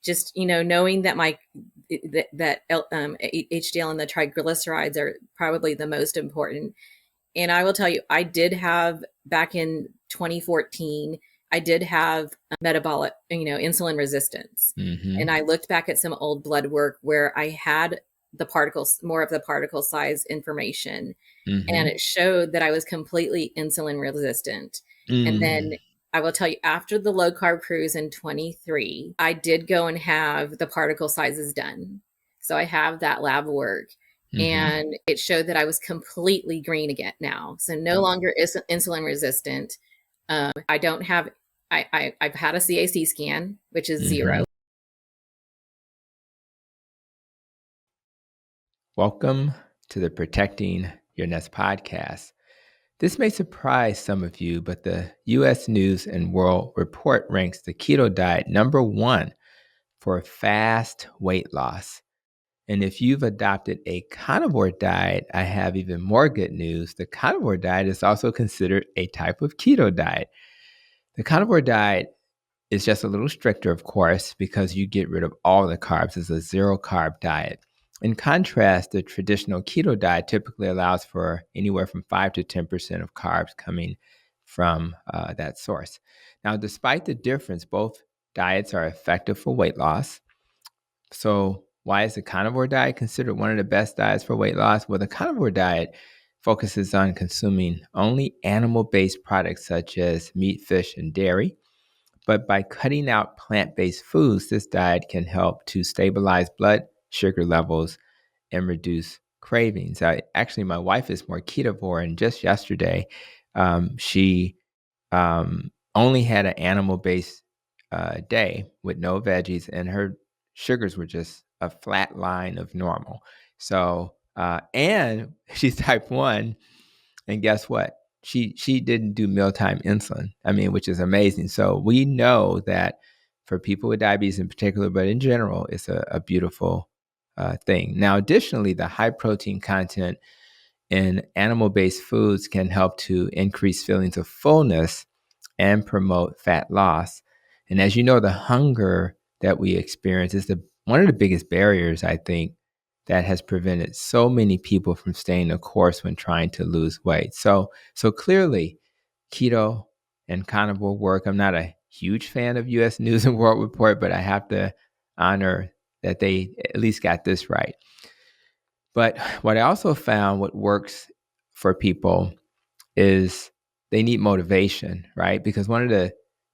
just, knowing that HDL and the triglycerides are probably the most important. And I will tell you, I did have back in 2014, I did have metabolic, insulin resistance. Mm-hmm. And I looked back at some old blood work where I had the particles, more of the particle size information. Mm-hmm. And it showed that I was completely insulin resistant. And then I will tell you, after the low carb cruise in 23, I did go and have the particle sizes done. So I have that lab work. And it showed that I was completely green again now. So no longer is insulin resistant. I don't have, I've had a CAC scan, which is 0. Welcome to the Protecting Your Nest podcast. This may surprise some of you, but the U.S. News and World Report ranks the keto diet number 1 for fast weight loss. And if you've adopted a carnivore diet, I have even more good news. The carnivore diet is also considered a type of keto diet. The carnivore diet is just a little stricter, of course, because you get rid of all the carbs. It's a zero carb diet. In contrast, the traditional keto diet typically allows for anywhere from 5 to 10% of carbs coming from that source. Now, despite the difference, both diets are effective for weight loss. So why is the carnivore diet considered one of the best diets for weight loss? Well, the carnivore diet focuses on consuming only animal-based products such as meat, fish, and dairy. But by cutting out plant-based foods, this diet can help to stabilize blood sugar levels and reduce cravings. My wife is more ketovore, and just yesterday, she only had an animal-based day with no veggies, and her sugars were just a flat line of normal. So, and she's type 1, and guess what? She didn't do mealtime insulin, which is amazing. So we know that for people with diabetes in particular, but in general, it's a beautiful thing. Now, additionally, the high protein content in animal-based foods can help to increase feelings of fullness and promote fat loss. And as you know, the hunger that we experience is one of the biggest barriers, I think, that has prevented so many people from staying the course when trying to lose weight. So clearly, keto and carnivore work. I'm not a huge fan of U.S. News and World Report, but I have to honor that they at least got this right. But what I also found, what works for people is they need motivation, right? Because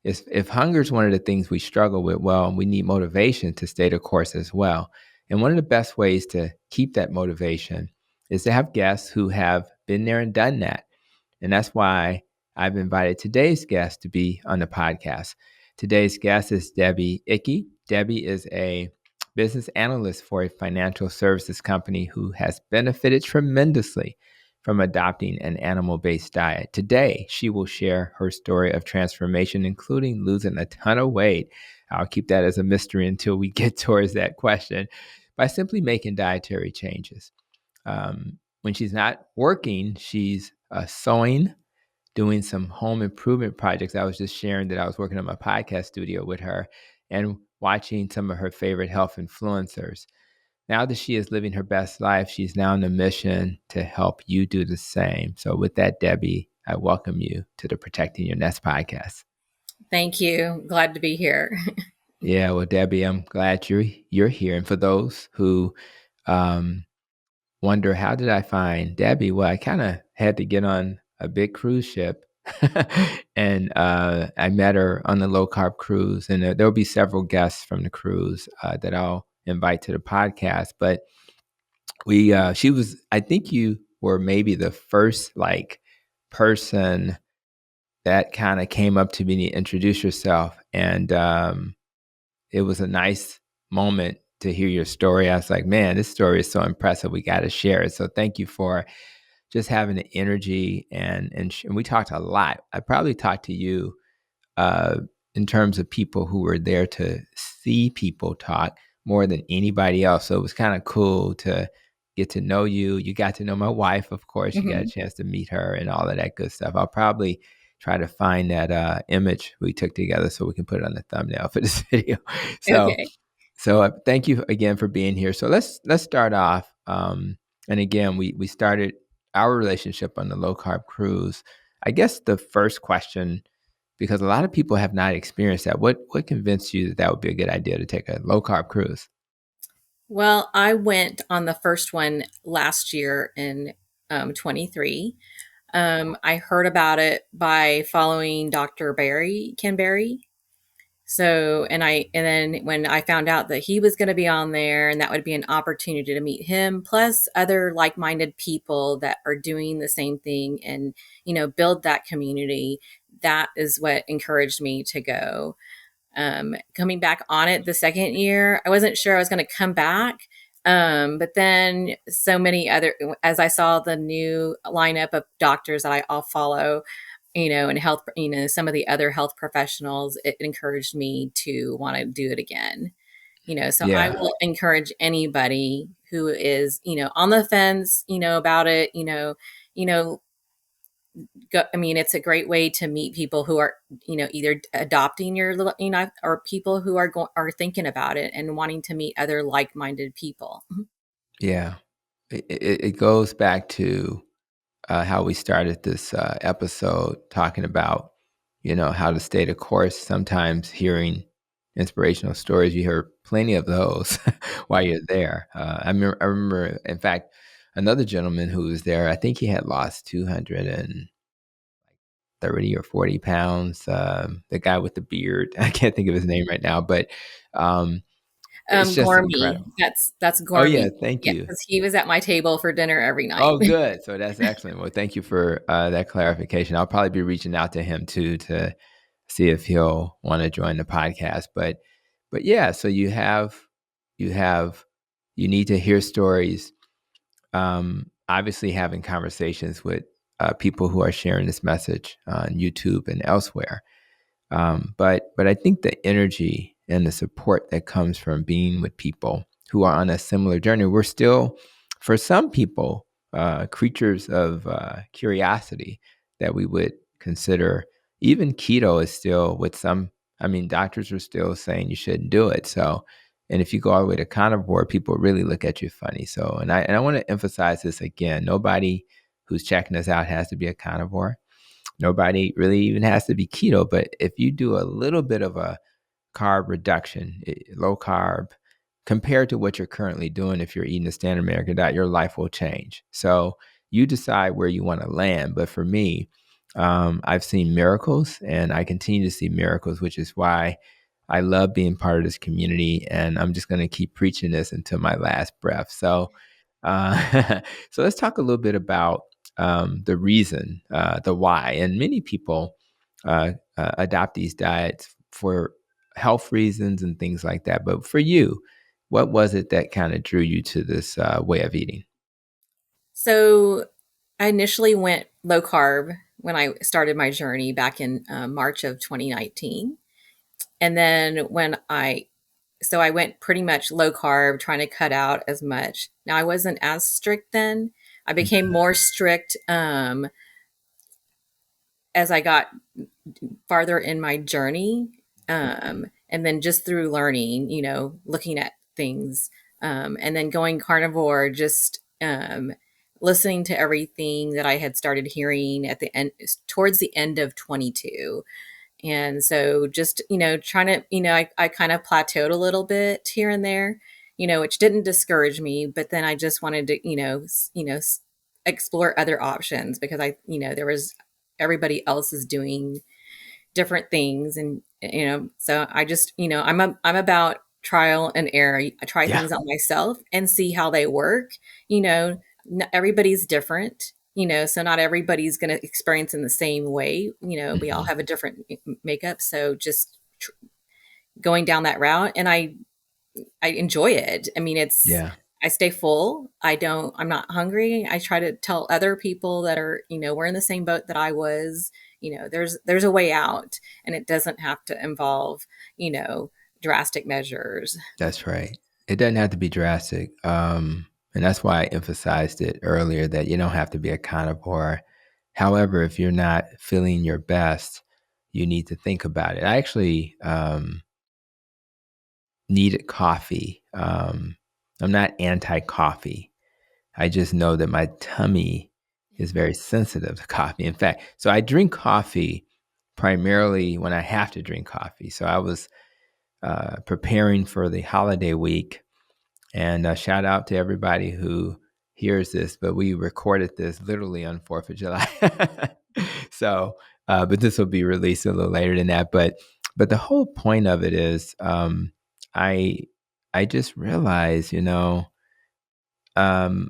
if hunger is one of the things we struggle with, well, we need motivation to stay the course as well. And one of the best ways to keep that motivation is to have guests who have been there and done that. And that's why I've invited today's guest to be on the podcast. Today's guest is Debbie Icke. Debbie is a business analyst for a financial services company who has benefited tremendously from adopting an animal-based diet. Today, she will share her story of transformation, including losing a ton of weight. I'll keep that as a mystery until we get towards that question, by simply making dietary changes. When she's not working, she's sewing, doing some home improvement projects. I was just sharing that I was working on my podcast studio with her and watching some of her favorite health influencers. Now that she is living her best life, she's now on a mission to help you do the same. So with that, Debbie, I welcome you to the Protecting Your Nest podcast. Thank you. Glad to be here. Yeah, well, Debbie, I'm glad you're here. And for those who wonder, how did I find Debbie? Well, I kind of had to get on a big cruise ship and I met her on the Low Carb Cruise, and there'll be several guests from the cruise that I'll invite to the podcast. But I think you were maybe the first person that kind of came up to me to introduce yourself. And it was a nice moment to hear your story. I was like, man, this story is so impressive. We got to share it. So thank you for just having the energy. And we talked a lot. I probably talked to you in terms of people who were there to see people talk more than anybody else. So it was kind of cool to get to know you. You got to know my wife, of course. You got a chance to meet her and all of that good stuff. I'll probably try to find that image we took together so we can put it on the thumbnail for this video. So, Okay. thank you again for being here. So let's start off. And again, we started our relationship on the Low Carb Cruise. I guess the first question, because a lot of people have not experienced that, what convinced you that that would be a good idea to take a low carb cruise? Well, I went on the first one last year in 23. I heard about it by following Dr. Ken Berry. So, and then when I found out that he was going to be on there and that would be an opportunity to meet him, plus other like minded people that are doing the same thing and, build that community, that is what encouraged me to go. Coming back on it the second year, I wasn't sure I was going to come back. But then so many other, as I saw the new lineup of doctors that I all follow, and health, some of the other health professionals, it encouraged me to want to do it again. So I Yeah. will encourage anybody who is, on the fence, about it, it's a great way to meet people who are, either adopting your, or people who are thinking about it and wanting to meet other like-minded people. Yeah. It goes back to how we started this episode talking about, how to stay the course. Sometimes hearing inspirational stories, you hear plenty of those while you're there. I remember, in fact, another gentleman who was there, I think he had lost 230 or 40 pounds. The guy with the beard, I can't think of his name right now, but it's just Gormy. incredible. That's Oh, yeah. Gormy. Thank Yeah, you. because he was at my table for dinner every night. Oh, good. So that's excellent. Well, thank you for that clarification. I'll probably be reaching out to him too to see if he'll want to join the podcast. But yeah, so you have you need to hear stories. Obviously, having conversations with people who are sharing this message on YouTube and elsewhere. But I think the energy and the support that comes from being with people who are on a similar journey, we're still, for some people, creatures of curiosity that we would consider. Even keto is still with some. I mean, doctors are still saying you shouldn't do it. So, and if you go all the way to carnivore, people really look at you funny. So, and I want to emphasize this again: nobody who's checking us out has to be a carnivore. Nobody really even has to be keto, but if you do a little bit of a carb reduction, low carb, compared to what you're currently doing, if you're eating a standard American diet, your life will change. So you decide where you want to land. But for me, I've seen miracles and I continue to see miracles, which is why I love being part of this community. And I'm just going to keep preaching this until my last breath. So, so let's talk a little bit about the reason, the why. And many people adopt these diets for health reasons and things like that. But for you, what was it that kind of drew you to this way of eating? So I initially went low carb when I started my journey back in March of 2019. And then so I went pretty much low carb, trying to cut out as much. Now I wasn't as strict then. I became Mhm. more strict as I got farther in my journey. And then just through learning, looking at things, and then going carnivore, just listening to everything that I had started hearing at the end, towards the end of 22. And so just, trying to, I kind of plateaued a little bit here and there, which didn't discourage me, but then I just wanted to, explore other options because there was everybody else is doing different things. And, so I just, I'm about trial and error. I try Yeah. things on myself and see how they work. Everybody's different, so not everybody's going to experience in the same way. We all Hmm. have a different makeup. So just going down that route, and I enjoy it. I mean, Yeah. I stay full. I'm not hungry. I try to tell other people that are, we're in the same boat that I was, there's a way out, and it doesn't have to involve, you know, drastic measures. That's right. It doesn't have to be drastic. And that's why I emphasized it earlier that you don't have to be a carnivore. However, if you're not feeling your best, you need to think about it. I actually needed coffee. I'm not anti-coffee. I just know that my tummy is very sensitive to coffee. In fact, so I drink coffee primarily when I have to drink coffee. So I was preparing for the holiday week, and shout out to everybody who hears this, but we recorded this literally on 4th of July. So, but this will be released a little later than that. But the whole point of it is, I I just realized, um,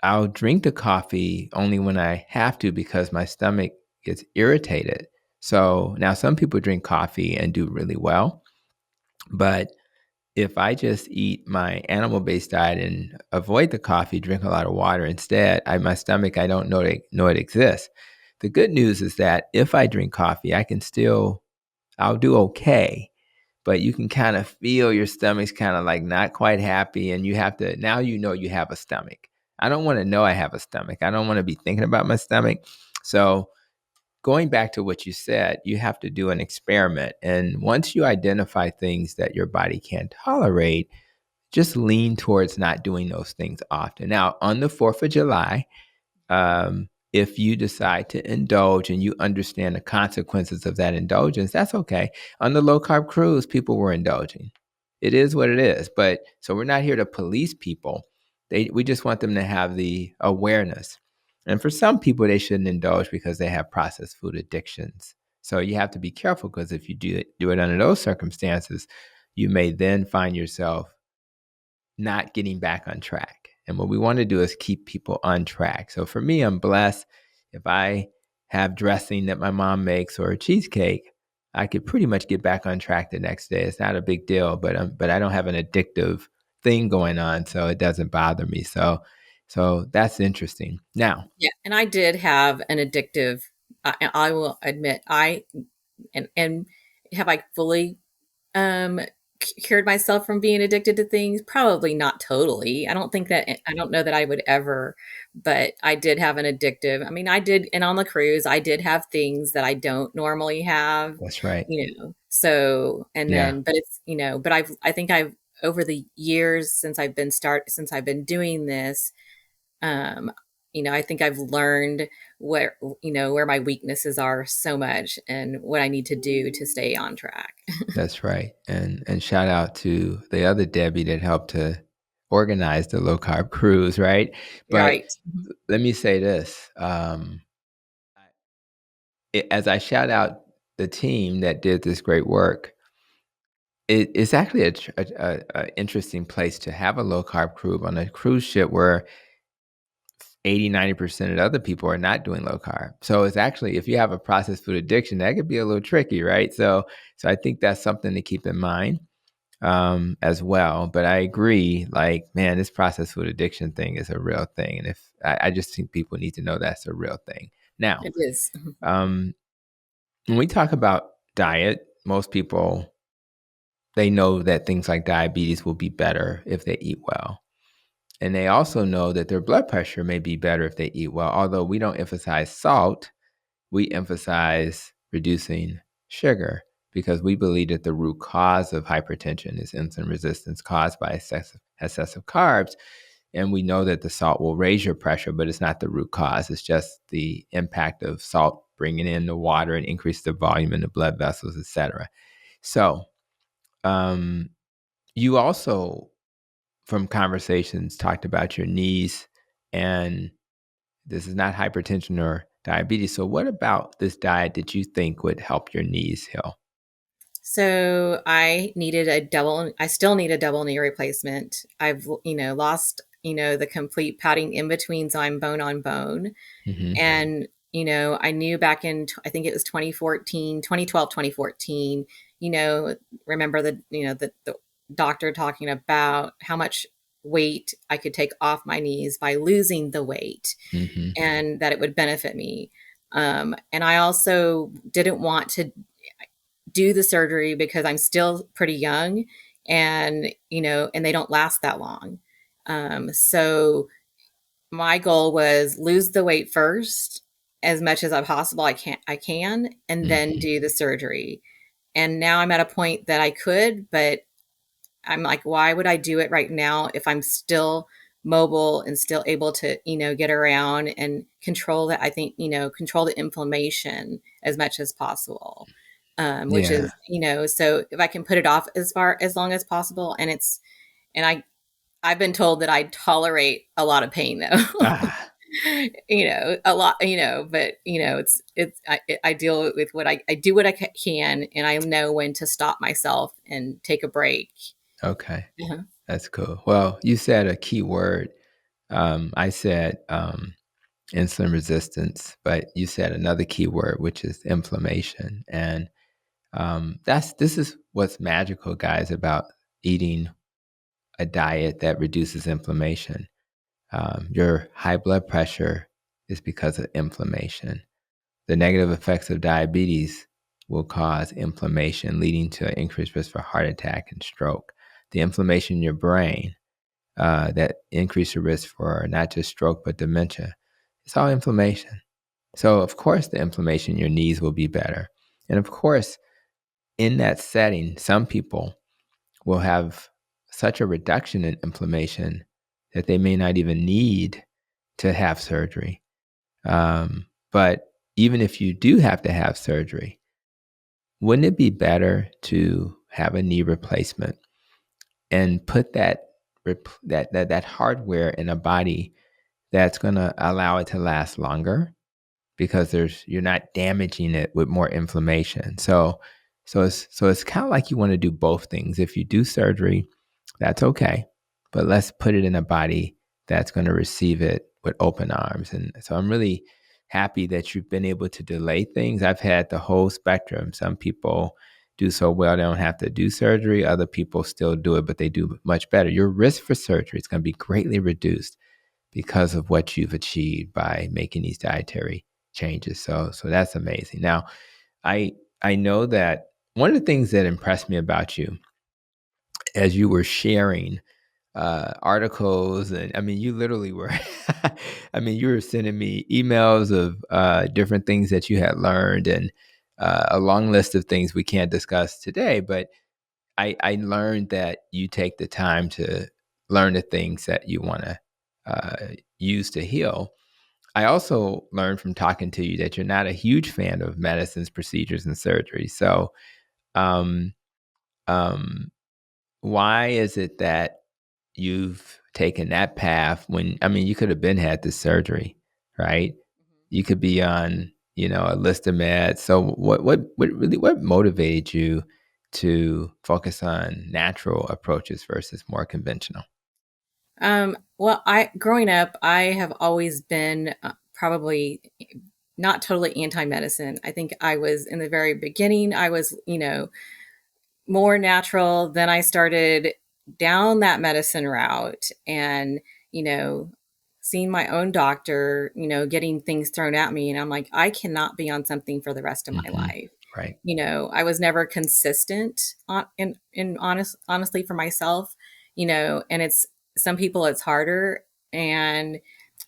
I'll drink the coffee only when I have to because my stomach gets irritated. So now some people drink coffee and do really well, but if I just eat my animal-based diet and avoid the coffee, drink a lot of water instead, my stomach, I don't know it exists. The good news is that if I drink coffee, I'll do okay, but you can kind of feel your stomach's kind of like not quite happy, and now you have a stomach. I don't want to know I have a stomach. I don't want to be thinking about my stomach. So going back to what you said, you have to do an experiment. And once you identify things that your body can't tolerate, just lean towards not doing those things often. Now, on the 4th of July, if you decide to indulge and you understand the consequences of that indulgence, that's okay. On the low carb cruise, people were indulging. It is what it is. But so we're not here to police people. We just want them to have the awareness. And for some people, they shouldn't indulge because they have processed food addictions. So you have to be careful, because if you do it under those circumstances, you may then find yourself not getting back on track. And what we want to do is keep people on track. So for me, I'm blessed. If I have dressing that my mom makes or a cheesecake, I could pretty much get back on track the next day. It's not a big deal, but I don't have an addictive thing going on, so it doesn't bother me. So that's interesting. Now, Yeah, and I did have an addictive. I will admit, and have I fully um cured myself from being addicted to things? Probably not totally. I don't know that I would ever, but I did have an addictive. I mean, I did, and on the cruise, I did have things that I don't normally have, that's right. So, and Yeah, then, but it's, but I think I've, over the years since I've been doing this, um, I think I've learned where my weaknesses are so much and what I need to do to stay on track. that's right. And shout out to the other Debbie that helped to organize the low carb cruise, right? But Right. Mhm. let me say this. As I shout out the team that did this great work, it's actually a interesting place to have a low carb cruise on a cruise ship where 80-90% of other people are not doing low carb. So it's actually, if you have a processed food addiction, that could be a little tricky, right? So I think that's something to keep in mind as well. But I agree, like, man, this processed food addiction thing is a real thing. And if I just think people need to know that's a real thing. Now, It is. um, when we talk about diet, most people, they know that things like diabetes will be better if they eat well. And they also know that their blood pressure may be better if they eat well. Although we don't emphasize salt, we emphasize reducing sugar, because we believe that the root cause of hypertension is insulin resistance caused by excessive carbs. And we know that the salt will raise your pressure, but it's not the root cause. It's just the impact of salt bringing in the water and increase the volume in the blood vessels, etc. So, um, you also, from conversations, talked about your knees, and this is not hypertension or diabetes. So, what about this diet did you think would help your knees heal? So I still need a double knee replacement. I've, lost, the complete padding in between, so I'm bone on bone. Hmm. And, I knew back in, I think it was 2014, 2012, 2014, you know, remember the doctor talking about how much weight I could take off my knees by losing the weight, Hmm. and that it would benefit me. And I also didn't want to do the surgery because I'm still pretty young, and, and they don't last that long. So my goal was lose the weight first, as much as I can, and then Hmm. do the surgery. And now I'm at a point that I could, but I'm like, why would I do it right now if I'm still mobile and still able to, get around and control that? I think, control the inflammation as much as possible. Which Yeah. is, so if I can put it off as long as possible, and I've been told that I tolerate a lot of pain though. Ah, A lot, but I deal with I do what I can, and I know when to stop myself and take a break. okay. Uh-huh. That's cool. Well, you said a key word. I said insulin resistance, but you said another key word, which is inflammation. And this is what's magical, guys, about eating a diet that reduces inflammation. Your high blood pressure is because of inflammation. The negative effects of diabetes will cause inflammation, leading to an increased risk for heart attack and stroke. The inflammation in your brain that increase the risk for not just stroke but dementia. It's all inflammation. So of course the inflammation in your knees will be better. And of course, in that setting, some people will have such a reduction in inflammation that they may not even need to have surgery. But even if you do have to have surgery, wouldn't it be better to have a knee replacement and put that hardware in a body that's going to allow it to last longer because you're not damaging it with more inflammation. So it's kind of like you want to do both things. If you do surgery, that's okay, but let's put it in a body that's going to receive it with open arms. And so I'm really happy that you've been able to delay things. I've had the whole spectrum. Some people do so well they don't have to do surgery. Other people still do it, but they do much better. Your risk for surgery is going to be greatly reduced because of what you've achieved by making these dietary changes. So that's amazing. Now, I I know that one of the things that impressed me about you as you were sharing articles, and I mean, you literally were, I mean, you were sending me emails of different things that you had learned and a long list of things we can't discuss today. But I learned that you take the time to learn the things that you want to use to heal. I also learned from talking to you that you're not a huge fan of medicines, procedures, and surgery. So, um, um, why is it that you've taken that path when, I mean, you could have been had the surgery, right? You could be on, a list of meds. So what motivated you to focus on natural approaches versus more conventional? Well, I growing up, I have always been probably not totally anti-medicine. I think I was in the very beginning, I was, more natural. Then I started down that medicine route and, you know, seeing my own doctor, getting things thrown at me. And I'm like, I cannot be on something for the rest of my Hmm. life. Right. I was never consistent honestly for myself, and it's some people it's harder. And,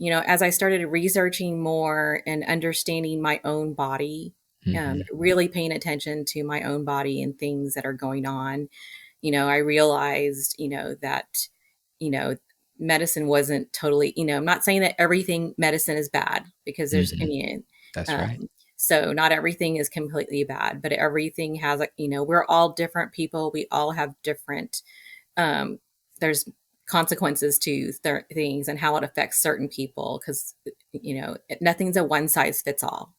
as I started researching more and understanding my own body, Hmm. really paying attention to my own body and things that are going on, I realized, that, you know, medicine wasn't totally, I'm not saying that everything medicine is bad because there's Hmm. any, That's right. um, so not everything is completely bad, but everything has, we're all different people. We all have different, um, there's consequences to things and how it affects certain people. Cause, nothing's a one size fits all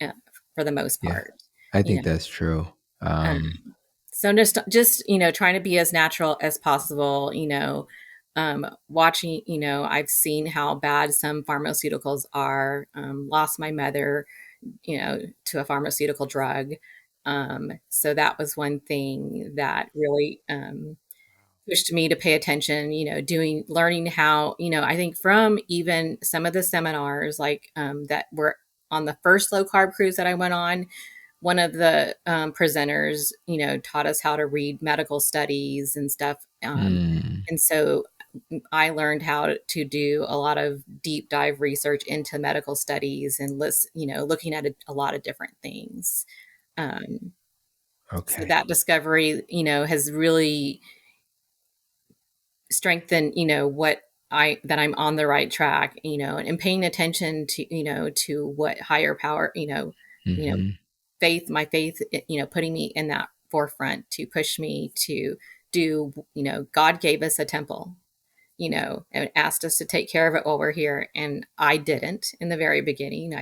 uh, for the most Yeah, part, I you think know. that's true. Um, so just trying to be as natural as possible. Watching. I've seen how bad some pharmaceuticals are. Lost my mother, to a pharmaceutical drug. So that was one thing that really pushed me to pay attention. Learning how. I think from even some of the seminars like that were on the first low carb cruise that I went on, one of the presenters, taught us how to read medical studies and stuff. Mm. And so I learned how to do a lot of deep dive research into medical studies and looking at a lot of different things. Um, so Okay. that discovery, has really strengthen, what that I'm on the right track, and paying attention to, to what higher power, Hmm. my faith, putting me in that forefront to push me to do, God gave us a temple, and asked us to take care of it while we're here. And I didn't in the very beginning.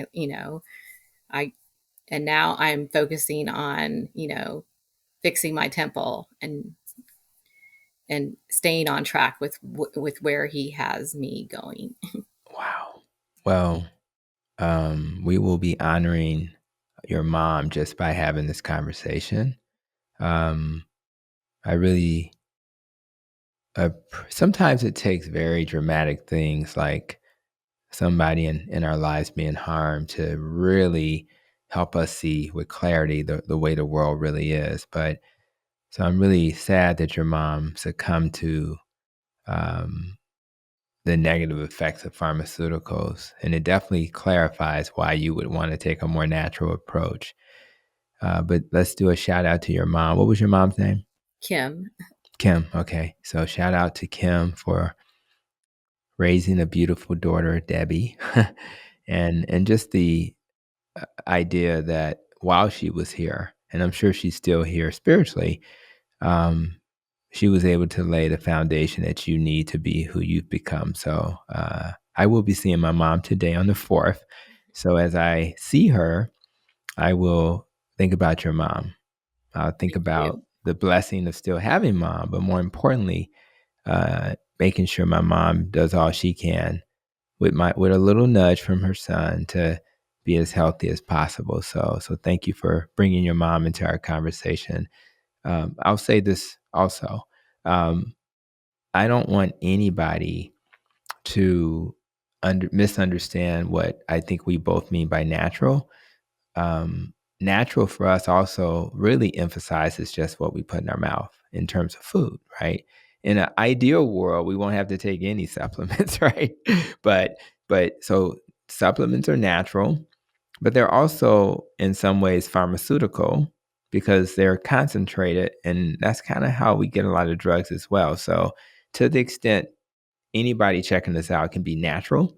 I, and now I'm focusing on, fixing my temple and staying on track with where he has me going. Wow. Well, we will be honoring your mom just by having this conversation. Um, I really, sometimes it takes very dramatic things like somebody in our lives being harmed to really help us see with clarity the way the world really is. But so I'm really sad that your mom succumbed to um, the negative effects of pharmaceuticals. And it definitely clarifies why you would want to take a more natural approach. But let's do a shout out to your mom. What was your mom's name? Kim. Kim. Okay. So shout out to Kim for raising a beautiful daughter, Debbie. And just the idea that while she was here, and I'm sure she's still here spiritually, um, she was able to lay the foundation that you need to be who you've become. So I will be seeing my mom today on the 4th. So as I see her, I will think about your mom. I'll think Thank about you. the blessing of still having mom, but more importantly, making sure my mom does all she can with a little nudge from her son to be as healthy as possible. So thank you for bringing your mom into our conversation. I'll say this also. Um, I don't want anybody to misunderstand what I think we both mean by natural. Um, Natural for us also really emphasizes just what we put in our mouth in terms of food, right? In an ideal world, we won't have to take any supplements, right? But so supplements are natural, but they're also in some ways pharmaceutical because they're concentrated, and that's kind of how we get a lot of drugs as well. So to the extent anybody checking this out can be natural.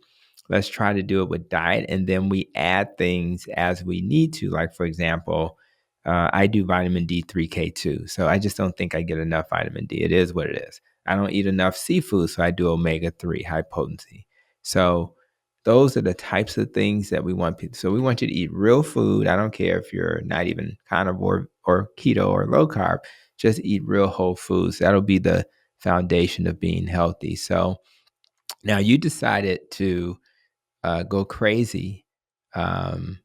Let's try to do it with diet, and then we add things as we need to. Like, for example, I do vitamin D3 K2. So I just don't think I get enough vitamin D. It is what it is. I don't eat enough seafood, so I do omega 3, high potency. So those are the types of things that we want people. So we want you to eat real food. I don't care if you're not even carnivore or keto or low carb, just eat real whole foods. That'll be the foundation of being healthy. So now you decided to go crazy um,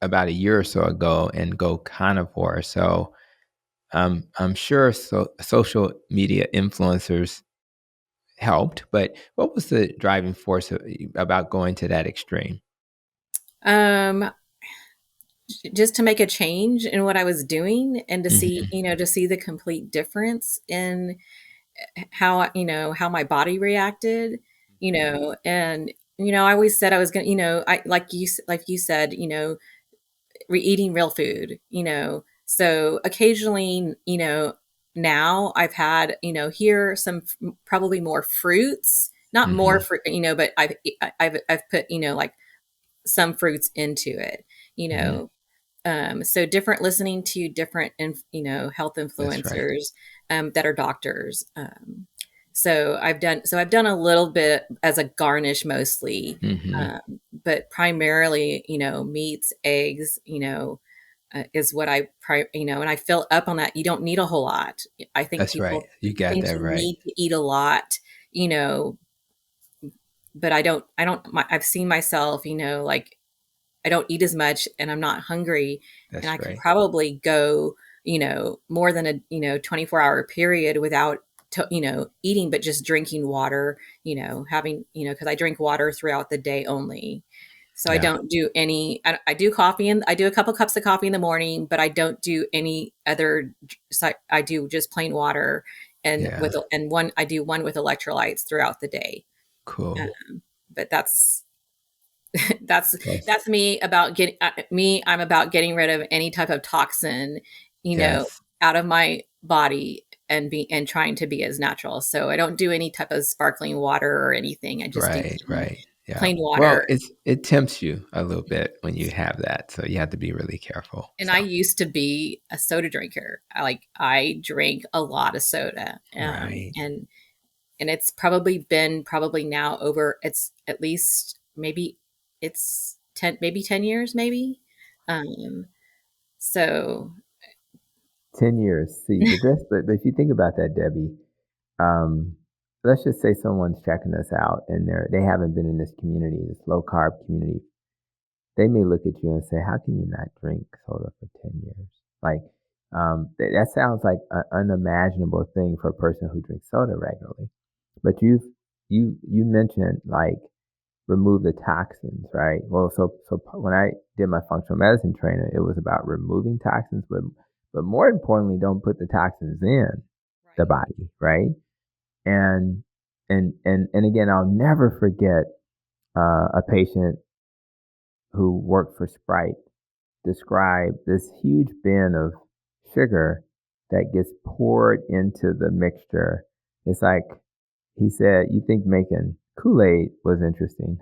about a year or so ago and go carnivore. So I'm sure social media influencers helped, but what was the driving force about going to that extreme? Um, just to make a change in what I was doing and Hmm. to see the complete difference in how my body reacted, and, I always said I was going to, like you said, eating real food, so occasionally, now I've had, here some probably more fruits, not more Hmm. fruit, but I've put, like some fruits into it, you Hmm. know, so different, listening to different, health That's right. influencers, that are doctors. So I've done a little bit as a garnish mostly, Hmm. but primarily, meats, eggs, is what and I fill up on that. You don't need a whole lot. I think That's right. people You got think that you right. need to eat a lot, you know, but I've seen myself, like I don't eat as much and I'm not hungry, and I That's can right. probably go, more than a, 24-hour period without eating, but just drinking water, having, cuz I drink water throughout the day only. So I Yeah. don't do any I do coffee, and I do a couple cups of coffee in the morning, but I don't do any other, so I do just plain water, and Yeah. I do one with electrolytes throughout the day. Cool. But that's Yes. that's me about getting me. I'm about getting rid of any type of toxin, Yes. out of my body and trying to be as natural. So I don't do any type of sparkling water or anything. I just do Right. Right. Yeah. plain Well, water. it tempts you a little bit when you have that, so you have to be really careful. And So I used to be a soda drinker. I drank a lot of soda, right. and it's probably been probably now over. It's at least maybe it's 10 years maybe. Um, so 10 years. See, but if you think about that, Debbie, um, let's just say someone's checking us out and they haven't been in this community, this low carb community. They may look at you and say, "How can you not drink soda for 10 years?" Like, that sounds like an unimaginable thing for a person who drinks soda regularly. But you mentioned like remove the toxins, right? Well, so when I did my functional medicine training, it was about removing toxins, but more importantly, don't put the toxins in the right, body, right? And and again, I'll never forget a patient who worked for Sprite describe this huge bin of sugar that gets poured into the mixture. It's like he said, you think making Kool-Aid was interesting,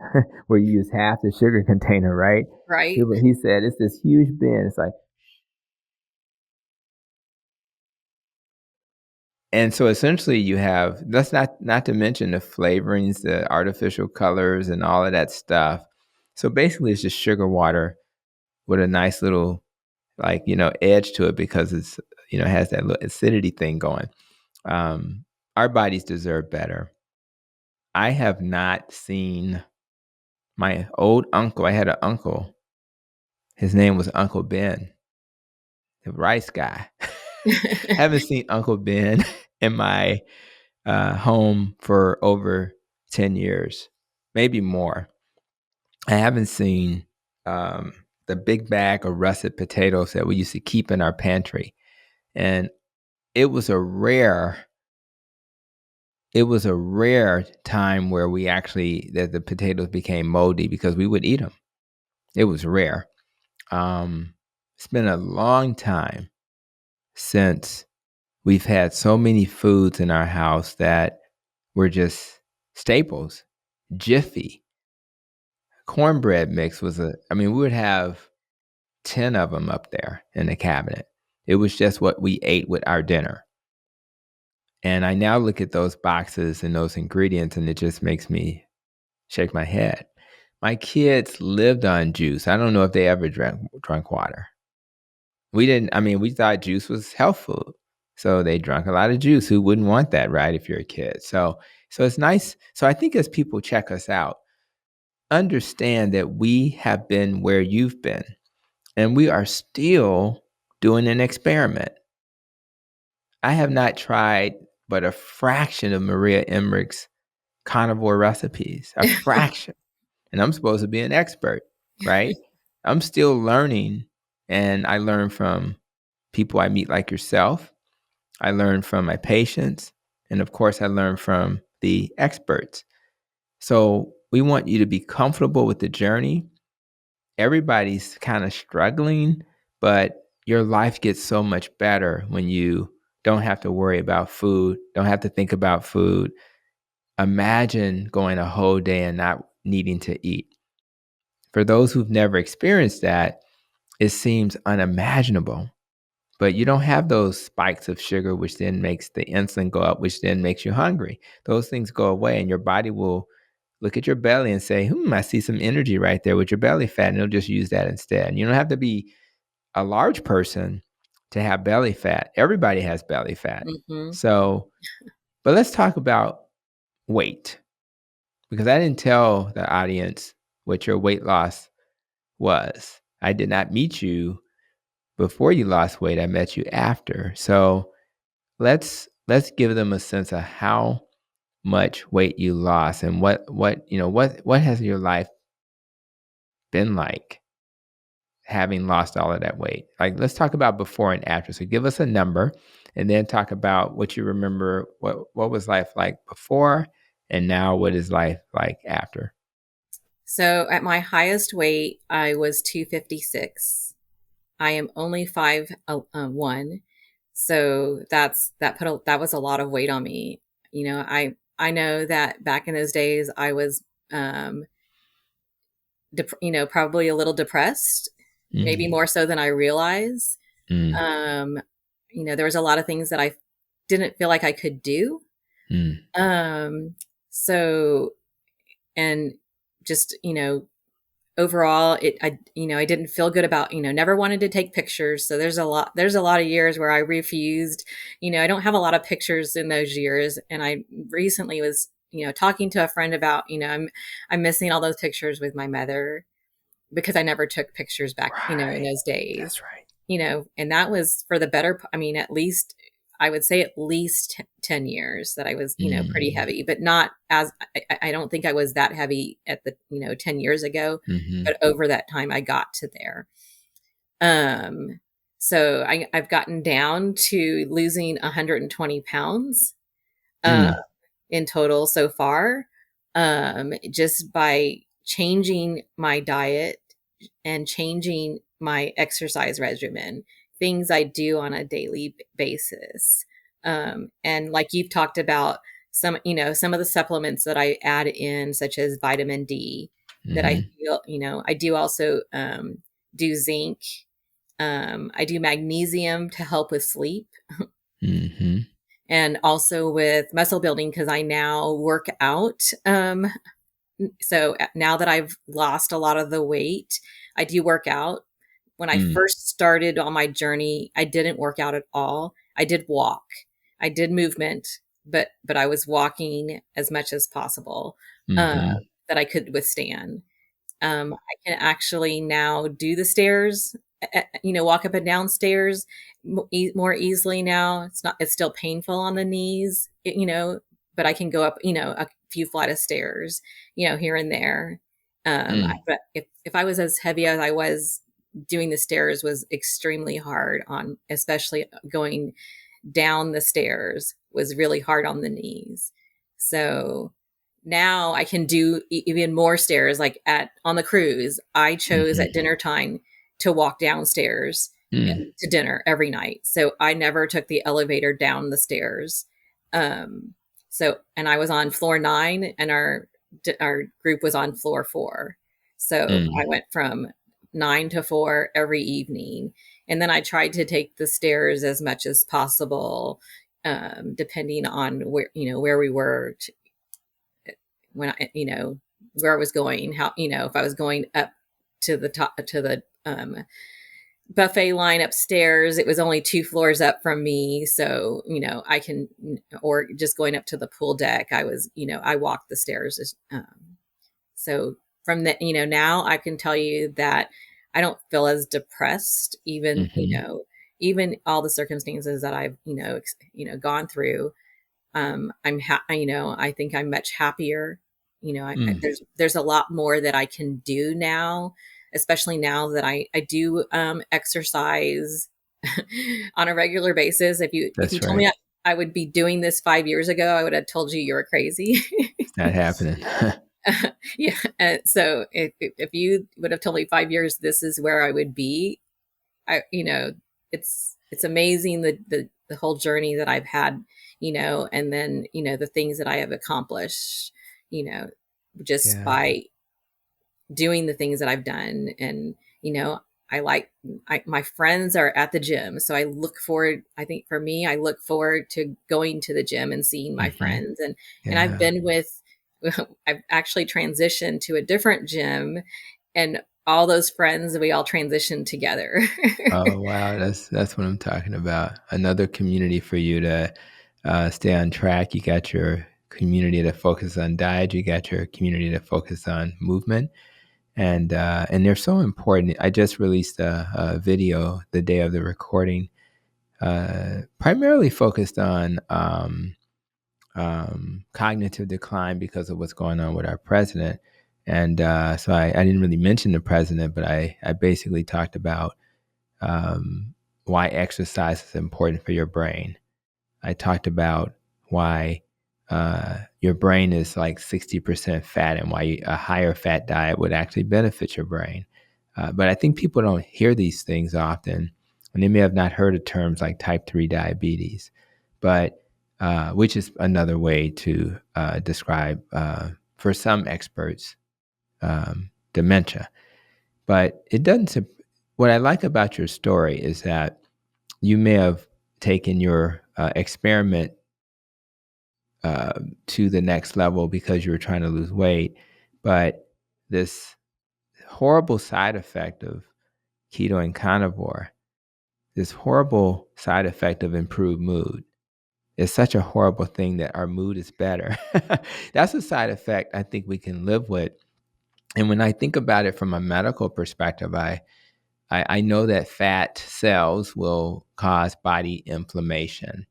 where you use half the sugar container, right? right. He said it's this huge bin. It's like, and so essentially you have, that's not to mention the flavorings, the artificial colors, and all of that stuff. So basically, it's just sugar water with a nice little like edge to it because it's has that little acidity thing going. Our bodies deserve better. I have not seen my old uncle. I had an uncle. His name was Uncle Ben, the rice guy. Haven't seen Uncle Ben in my home for over 10 years, maybe more. I haven't seen the big bag of russet potatoes that we used to keep in our pantry. And it was a rare time where we actually that the potatoes became moldy because we would eat them. It was rare. It's been a long time since we've had so many foods in our house that were just staples. Jiffy, cornbread mix we would have 10 of them up there in the cabinet. It was just what we ate with our dinner. And I now look at those boxes and those ingredients, and it just makes me shake my head. My kids lived on juice. I don't know if they ever drank water. We didn't. We thought juice was health food, so they drank a lot of juice. Who wouldn't want that, right? If you're a kid, so it's nice. So I think as people check us out, understand that we have been where you've been, and we are still doing an experiment. I have not tried but a fraction of Maria Emmerich's carnivore recipes, a fraction. And I'm supposed to be an expert, right? I'm still learning, and I learn from people I meet like yourself. I learn from my patients, and of course, I learn from the experts. So we want you to be comfortable with the journey. Everybody's kind of struggling, but your life gets so much better when you don't have to worry about food, don't have to think about food. Imagine going a whole day and not needing to eat. For those who've never experienced that, it seems unimaginable. But you don't have those spikes of sugar, which then makes the insulin go up, which then makes you hungry. Those things go away, and your body will look at your belly and say, I see some energy right there with your belly fat, and it'll just use that instead. And you don't have to be a large person to have belly fat. Everybody has belly fat. Hmm. So, but let's talk about weight, because I didn't tell the audience what your weight loss was. I did not meet you before you lost weight. I met you after. So let's give them a sense of how much weight you lost and what has your life been like having lost all of that weight? Like, let's talk about before and after. So give us a number and then talk about what you remember, what was life like before, and now what is life like after? So at my highest weight, I was 256. I am only 5'1". So that was a lot of weight on me. I know that back in those days I was, probably a little depressed, maybe more so than I realize. Mm, Um, there was a lot of things that I didn't feel like I could do. mm, Um, so, and just, overall I didn't feel good about, never wanted to take pictures. So there's a lot of years where I refused. I don't have a lot of pictures in those years. And I recently was, talking to a friend about, I'm missing all those pictures with my mother because I never took pictures back, in right. those days. That's right. And that was for the better, at least I would say at least 10 years that I was, pretty Mm, heavy, but not as, I don't think I was that heavy at the, 10 years ago, mm-hmm, but over that time I got to there. Um, so I've gotten down to losing 120 pounds, uh, mm, in total so far, just by changing my diet and changing my exercise regimen, things I do on a daily basis. And like you've talked about, some of the supplements that I add in, such as vitamin D, that I mm-hmm, feel, I do also do zinc. I do magnesium to help with sleep, mm-hmm, and also with muscle building because I now work out. So now that I've lost a lot of the weight, I do work out. When I mm, first started on my journey, I didn't work out at all. I did walk. I did movement, but I was walking as much as possible, uh, mm-hmm, that I could withstand. I can actually now do the stairs, walk up and down stairs more easily now. It's still painful on the knees, but I can go up, a few flight of stairs, here and there. mm, But if I was as heavy as I was, doing the stairs was extremely hard on, especially going down the stairs was really hard on the knees. So now I can do even more stairs. Like on the cruise, I chose at mm-hmm, dinner time to walk downstairs mm, to dinner every night. So I never took the elevator down the stairs. Um, and I was on floor 9 and our group was on floor 4. So I mm, went from 9 to 4 every evening. And then I tried to take the stairs as much as possible, depending on where we were, when where I was going, how, if I was going up to the top, to the buffet line upstairs, it was only 2 floors up from me. So, I can, or just going up to the pool deck, I was, I walked the stairs. So from that, now I can tell you that I don't feel as depressed, even, mm-hmm, even all the circumstances that I've, gone through. I think I'm much happier. mm, There's a lot more that I can do now, especially now that I do exercise on a regular basis. If you that's told right. me I would be doing this 5 years ago, I would have told you were crazy. It's not happening. Yeah. So if you would have told me 5 years, this is where I would be, it's amazing the whole journey that I've had, and then, the things that I have accomplished, you know, just Yeah. by doing the things that I've done. And, I like, my friends are at the gym. So I think for me, I look forward to going to the gym and seeing my Mm-hmm. friends. And I've Yeah. been with, I've actually transitioned to a different gym, and all those friends, we all transitioned together. Oh wow, that's what I'm talking about. Another community for you to stay on track. You got your community that focus on diet. You got your community that focus on movement, and they're so important. I just released a video the day of the recording, primarily focused on cognitive decline because of what's going on with our president. And so I didn't really mention the president, but I basically talked about why exercise is important for your brain. I talked about why your brain is like 60% fat and why a higher fat diet would actually benefit your brain. But I think people don't hear these things often, and they may have not heard of terms like type 3 diabetes, but which is another way to describe, for some experts, dementia. But it doesn't. What I like about your story is that you may have taken your experiment to the next level because you were trying to lose weight, but this horrible side effect of keto and carnivore, this horrible side effect of improved mood, is such a horrible thing that our mood is better. That's a side effect I think we can live with. And when I think about it from a medical perspective, I know that fat cells will cause body inflammation.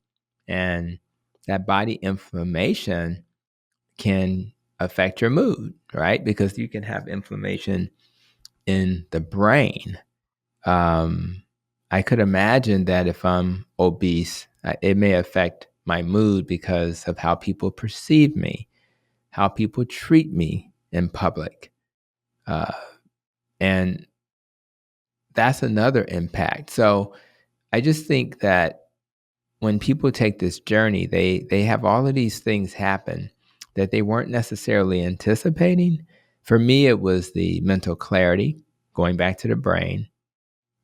And that body inflammation can affect your mood, right? Because you can have inflammation in the brain. I could imagine that if I'm obese, it may affect my mood because of how people perceive me, how people treat me in public. Uh, and that's another impact. So I just think that when people take this journey, they have all of these things happen that they weren't necessarily anticipating. For me, it was the mental clarity, going back to the brain,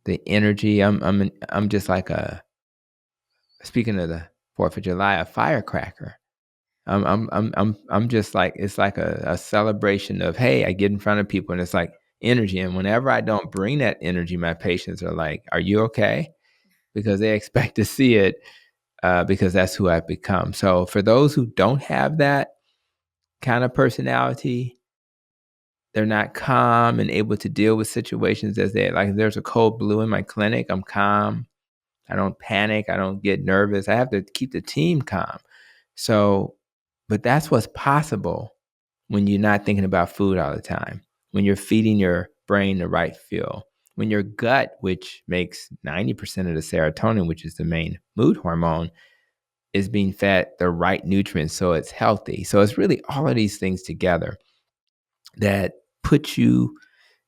the energy. I'm just like speaking of the 4th of July, a firecracker. I'm just like, it's like a celebration of, hey, I get in front of people and it's like energy. And whenever I don't bring that energy, my patients are like, are you okay? Because they expect to see it, because that's who I've become. So for those who don't have that kind of personality, they're not calm and able to deal with situations as they like. If there's a cold blue in my clinic, I'm calm. I don't panic. I don't get nervous. I have to keep the team calm. So, but that's what's possible when you're not thinking about food all the time, when you're feeding your brain the right fuel, when your gut, which makes 90% of the serotonin, which is the main mood hormone, is being fed the right nutrients so it's healthy. So it's really all of these things together that put you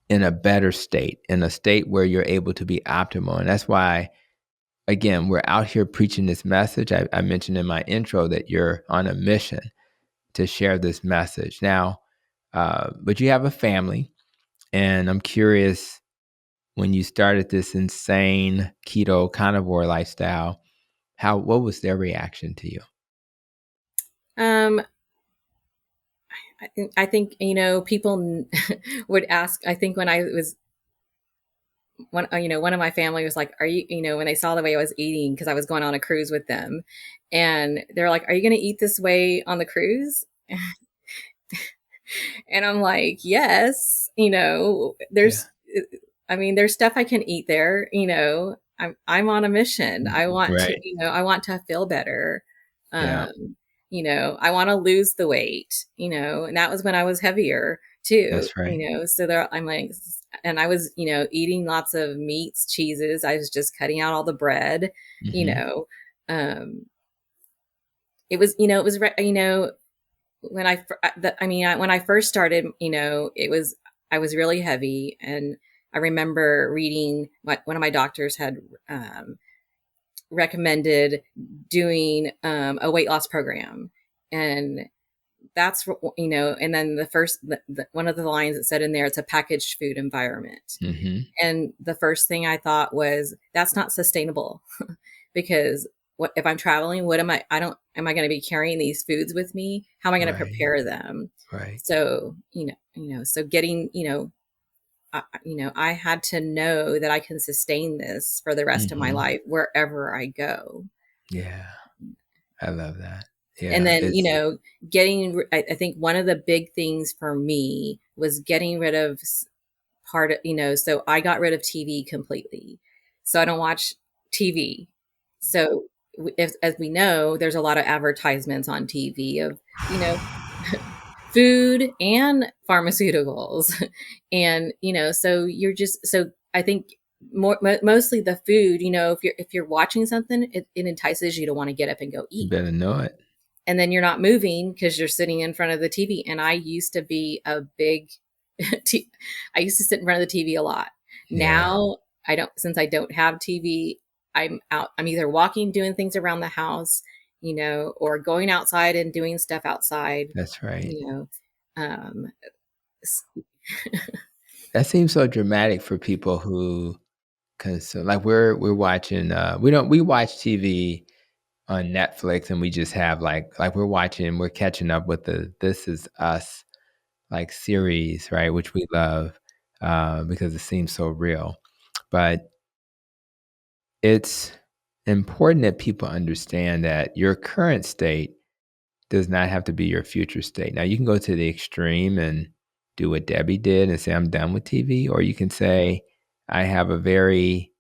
in a better state, in a state where you're able to be optimal. And that's why, again, we're out here preaching this message. I mentioned in my intro that you're on a mission to share this message. Now, but you have a family, and I'm curious, when you started this insane keto carnivore lifestyle, what was their reaction to you? Um, I think, people would ask, I think when I was, one of my family was like, are you, when they saw the way I was eating, because I was going on a cruise with them, and they're like, are you going to eat this way on the cruise? And I'm like, yes, Yeah. there's stuff I can eat there. I'm on a mission. I want to, Right. I want to feel better. Yeah. Um, I want to lose the weight, and that was when I was heavier too, That's right. so there, I'm like, and I was, eating lots of meats, cheeses. I was just cutting out all the bread, you Mm-hmm. know, um, it was, when when I first started, I was really heavy. And I remember reading what one of my doctors had recommended doing a weight loss program. And that's, and then one of the lines that said in there, it's a packaged food environment. Mm-hmm. And the first thing I thought was, that's not sustainable. Because what if I'm traveling, am I going to be carrying these foods with me? How am I going to Right. prepare them? Right. So, so getting, I had to know that I can sustain this for the rest of my Mm-hmm. life wherever I go. Yeah. I love that. And Yeah. then, It's I think one of the big things for me was getting rid of part of, so I got rid of TV completely. So I don't watch TV. So as we know, there's a lot of advertisements on TV of, food and pharmaceuticals. And, so so I think mostly the food, if you're watching something, it entices you to want to get up and go You eat. better know it. And then you're not moving because you're sitting in front of the TV. And I used to be a big, I used to sit in front of the TV a lot. Yeah, Now I don't, since I don't have TV, I'm out, I'm either walking, doing things around the house, or going outside and doing stuff outside, that's right. you know. Um, That seems so dramatic for people who consume. Like we're watching. We watch TV on Netflix, and we just have we're catching up with the This Is Us like series, right? Which we love because it seems so real. But it's important that people understand that your current state does not have to be your future state. Now, you can go to the extreme and do what Debbie did and say, I'm done with TV. Or you can say, I have a very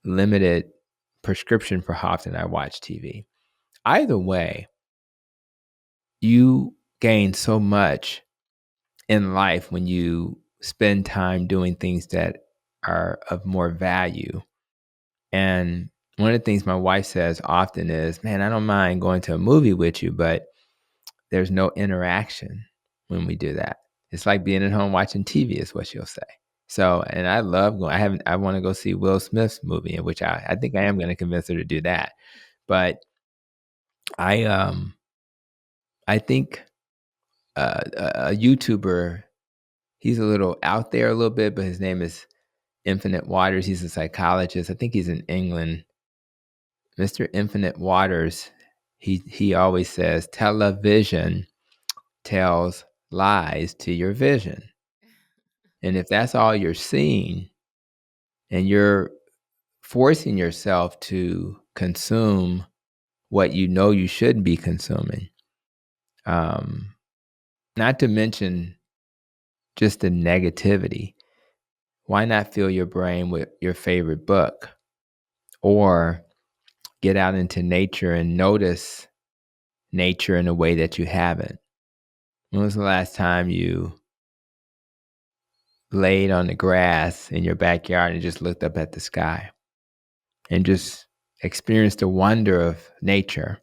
limited prescription for how often I watch TV. Either way, you gain so much in life when you spend time doing things that are of more value. And one of the things my wife says often is, man, I don't mind going to a movie with you, but there's no interaction when we do that. It's like being at home watching TV is what she'll say. So, and I love going, I want to go see Will Smith's movie, in which I think I am going to convince her to do that. But I, I think a YouTuber, he's a little out there a little bit, but his name is Infinite Waters. He's a psychologist. I think he's in England. Mr. Infinite Waters, he always says, television tells lies to your vision. And if that's all you're seeing and you're forcing yourself to consume what you know you shouldn't be consuming, not to mention just the negativity, why not fill your brain with your favorite book or get out into nature and notice nature in a way that you haven't? When was the last time you laid on the grass in your backyard and just looked up at the sky and just experienced the wonder of nature?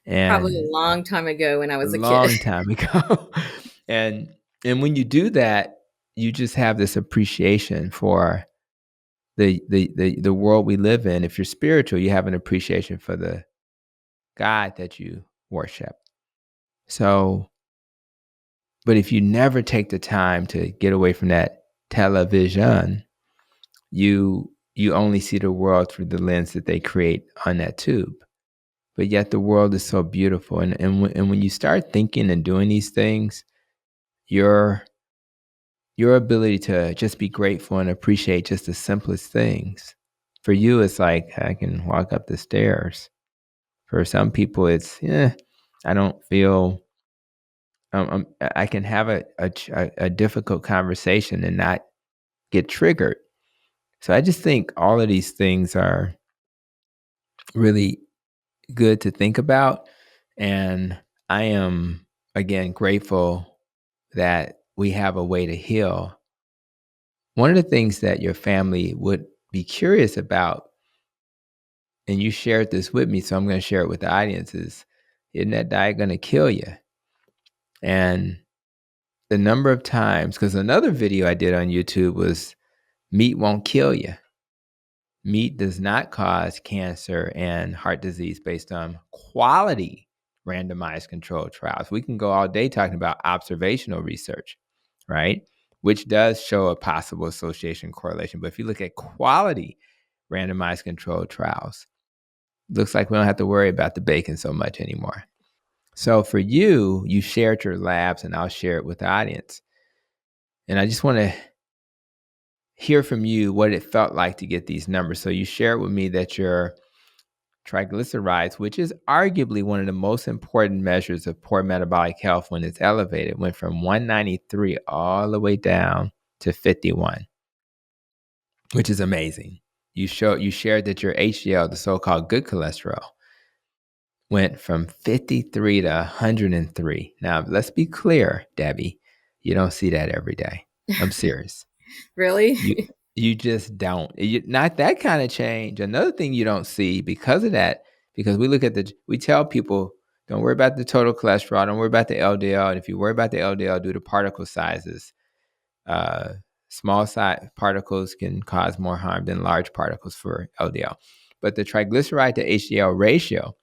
Probably And a long time ago when I a was a kid. long time ago. and and when you do that, you just have this appreciation for the world we live in. If you're spiritual, you have an appreciation for the God that you worship. So, but if you never take the time to get away from that television, you only see the world through the lens that they create on that tube. But yet the world is so beautiful, and when you start thinking and doing these things, your ability to just be grateful and appreciate just the simplest things. For you, it's like, I can walk up the stairs. For some people, it's, I don't feel, I can have a difficult conversation and not get triggered. So I just think all of these things are really good to think about. And I am, again, grateful that we have a way to heal. One of the things that your family would be curious about, and you shared this with me, so I'm going to share it with the audience, is, isn't that diet going to kill you? And the number of times, because another video I did on YouTube was, meat won't kill you. Meat does not cause cancer and heart disease based on quality randomized controlled trials. We can go all day talking about observational research, right? Which does show a possible association correlation. But if you look at quality randomized controlled trials, looks like we don't have to worry about the bacon so much anymore. So for you, you shared your labs, and I'll share it with the audience. And I just want to hear from you what it felt like to get these numbers. So you shared with me that your triglycerides, which is arguably one of the most important measures of poor metabolic health when it's elevated, went from 193 all the way down to 51, which is amazing. You shared that your HDL, the so-called good cholesterol, went from 53 to 103. Now, let's be clear, Debbie. You don't see that every day. I'm serious. Really? You just don't. Not that kind of change. Another thing you don't see because of that, because we tell people, don't worry about the total cholesterol, don't worry about the LDL. And if you worry about the LDL, do the particle sizes. Uh, Small size particles can cause more harm than large particles for LDL. But the triglyceride to HDL ratio,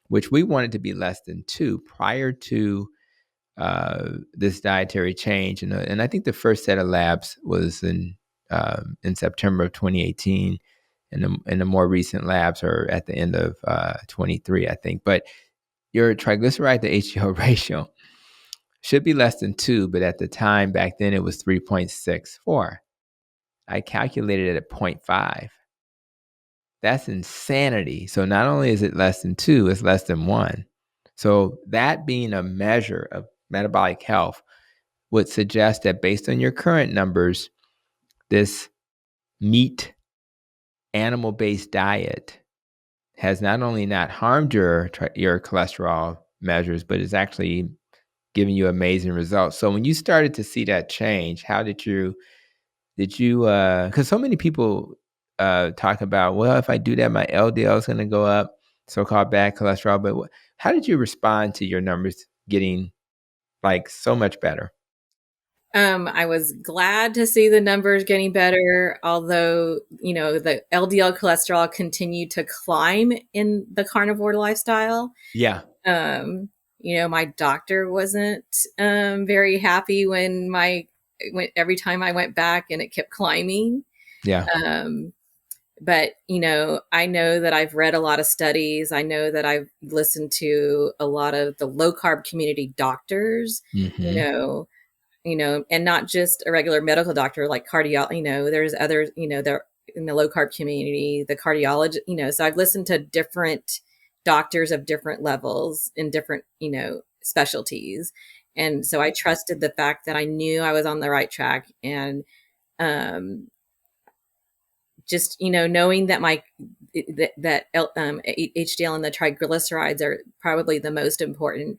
which we wanted to be less than 2 prior to this dietary change, and I think the first set of labs was in September of 2018, and the more recent labs are at the end of 23, I think. But your triglyceride to HDL ratio should be less than 2, but at the time back then it was 3.64. I calculated it at 0.5. That's insanity. So not only is it less than 2, it's less than 1. So that being a measure of metabolic health would suggest that based on your current numbers, this meat, animal-based diet has not only not harmed your cholesterol measures, but is actually giving you amazing results. So when you started to see that change, how did you, because so many people talk about, well, if I do that, my LDL is going to go up, so-called bad cholesterol. But how did you respond to your numbers getting like so much better? I was glad to see the numbers getting better, although, the LDL cholesterol continued to climb in the carnivore lifestyle. Yeah. My doctor wasn't very happy when every time I went back and it kept climbing. Yeah. But I know that I've read a lot of studies. I know that I've listened to a lot of the low carb community doctors, Mm-hmm. And not just a regular medical doctor like cardio, there's others, they're in the low carb community, the cardiologist, so I've listened to different doctors of different levels in different, specialties. And so I trusted the fact that I knew I was on the right track. And, just knowing that HDL and the triglycerides are probably the most important.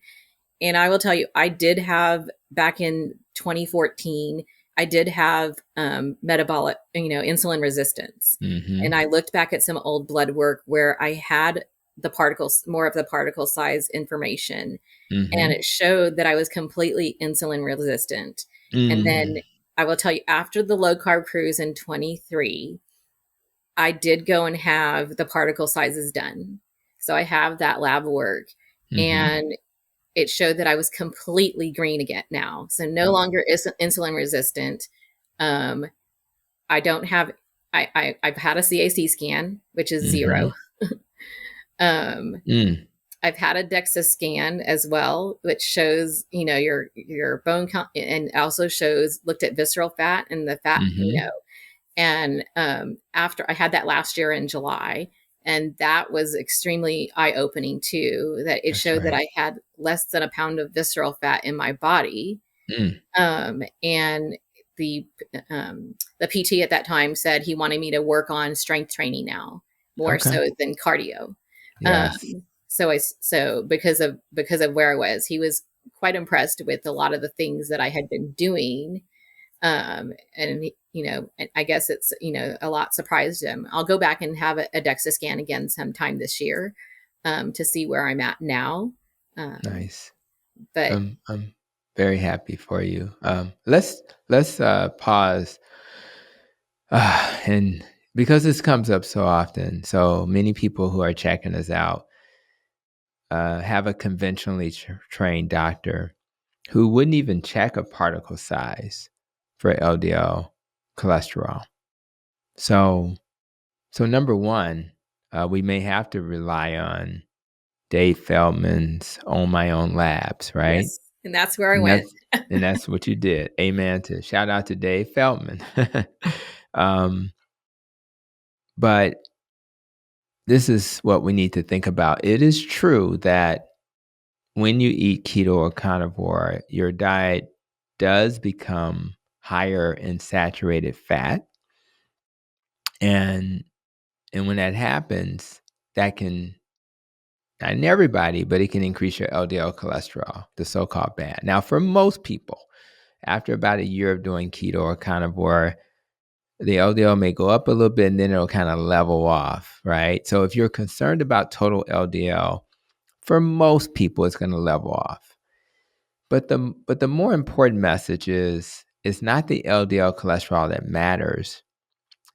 And I will tell you, I did have back in 2014, I did have metabolic, insulin resistance. Mm-hmm. And I looked back at some old blood work where I had more of the particle size information, and Mm-hmm. it showed that I was completely insulin resistant. And then Mm. I will tell you, after the low carb cruise in 23, I did go and have the particle sizes done. So I have that lab work, Mm-hmm. and it showed that I was completely green again now. So no longer is insulin resistant. Um, I don't have, I've had a CAC scan, which is Mm-hmm. 0. um, Mm. I've had a DEXA scan as well, which shows, your bone count, and also looked at visceral fat and the fat, Mm-hmm. and after I had that last year in July, and that was extremely eye-opening too, that it That's showed that right. I had less than a pound of visceral fat in my body. Mm. And the the PT at that time said he wanted me to work on strength training now more Okay. so than cardio. Yes. So because of where I was, he was quite impressed with a lot of the things that I had been doing. And I guess it's, a lot surprised him. I'll go back and have a DEXA scan again sometime this year, to see where I'm at now. Nice. But I'm very happy for you. Let's pause, and because this comes up so often, so many people who are checking us out have a conventionally trained doctor who wouldn't even check a particle size for LDL cholesterol. So, number one, we may have to rely on Dave Feldman's Own My Own Labs, right? yes, and that's where I And went. that's what you did. Amen. To shout out to Dave Feldman. um, but this is what we need to think about. It is true that when you eat keto or carnivore, your diet does become higher in saturated fat, and when that happens, that can not in everybody, but it can increase your LDL cholesterol, the so-called bad. Now, for most people, after about a year of doing keto or carnivore, the LDL may go up a little bit and then it'll kind of level off, right? So if you're concerned about total LDL, for most people, it's going to level off. But the more important message is it's not the LDL cholesterol that matters.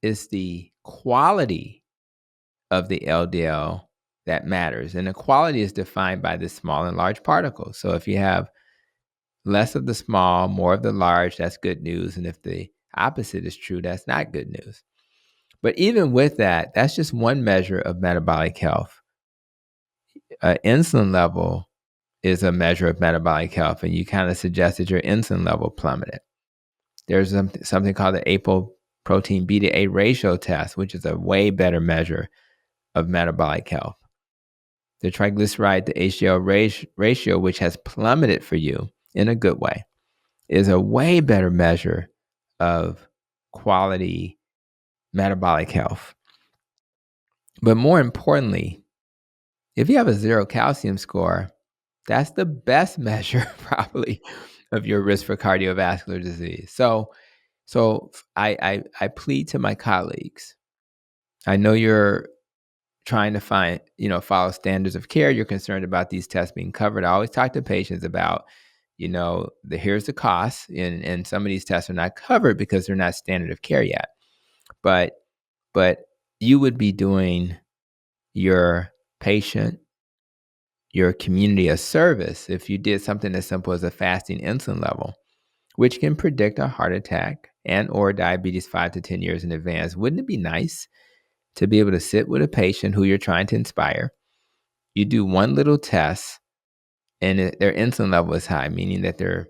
It's the quality of the LDL that matters. And the quality is defined by the small and large particles. So if you have less of the small, more of the large, that's good news. And if the opposite is true, that's not good news. But even with that, that's just one measure of metabolic health. Insulin level is a measure of metabolic health, and you kind of suggested your insulin level plummeted. There's something called the apoprotein beta A ratio test, which is a way better measure of metabolic health. The triglyceride to HDL ratio, which has plummeted for you in a good way, is a way better measure of quality metabolic health. But more importantly, if you have a 0 calcium score, that's the best measure probably of your risk for cardiovascular disease. So I plead to my colleagues. I know you're trying to follow standards of care. You're concerned about these tests being covered. I always talk to patients about, here's the cost, and some of these tests are not covered because they're not standard of care yet. But you would be doing your patient, your community a service if you did something as simple as a fasting insulin level, which can predict a heart attack and or diabetes 5 to 10 years in advance. Wouldn't it be nice to be able to sit with a patient who you're trying to inspire? You do one little test and their insulin level is high, meaning that their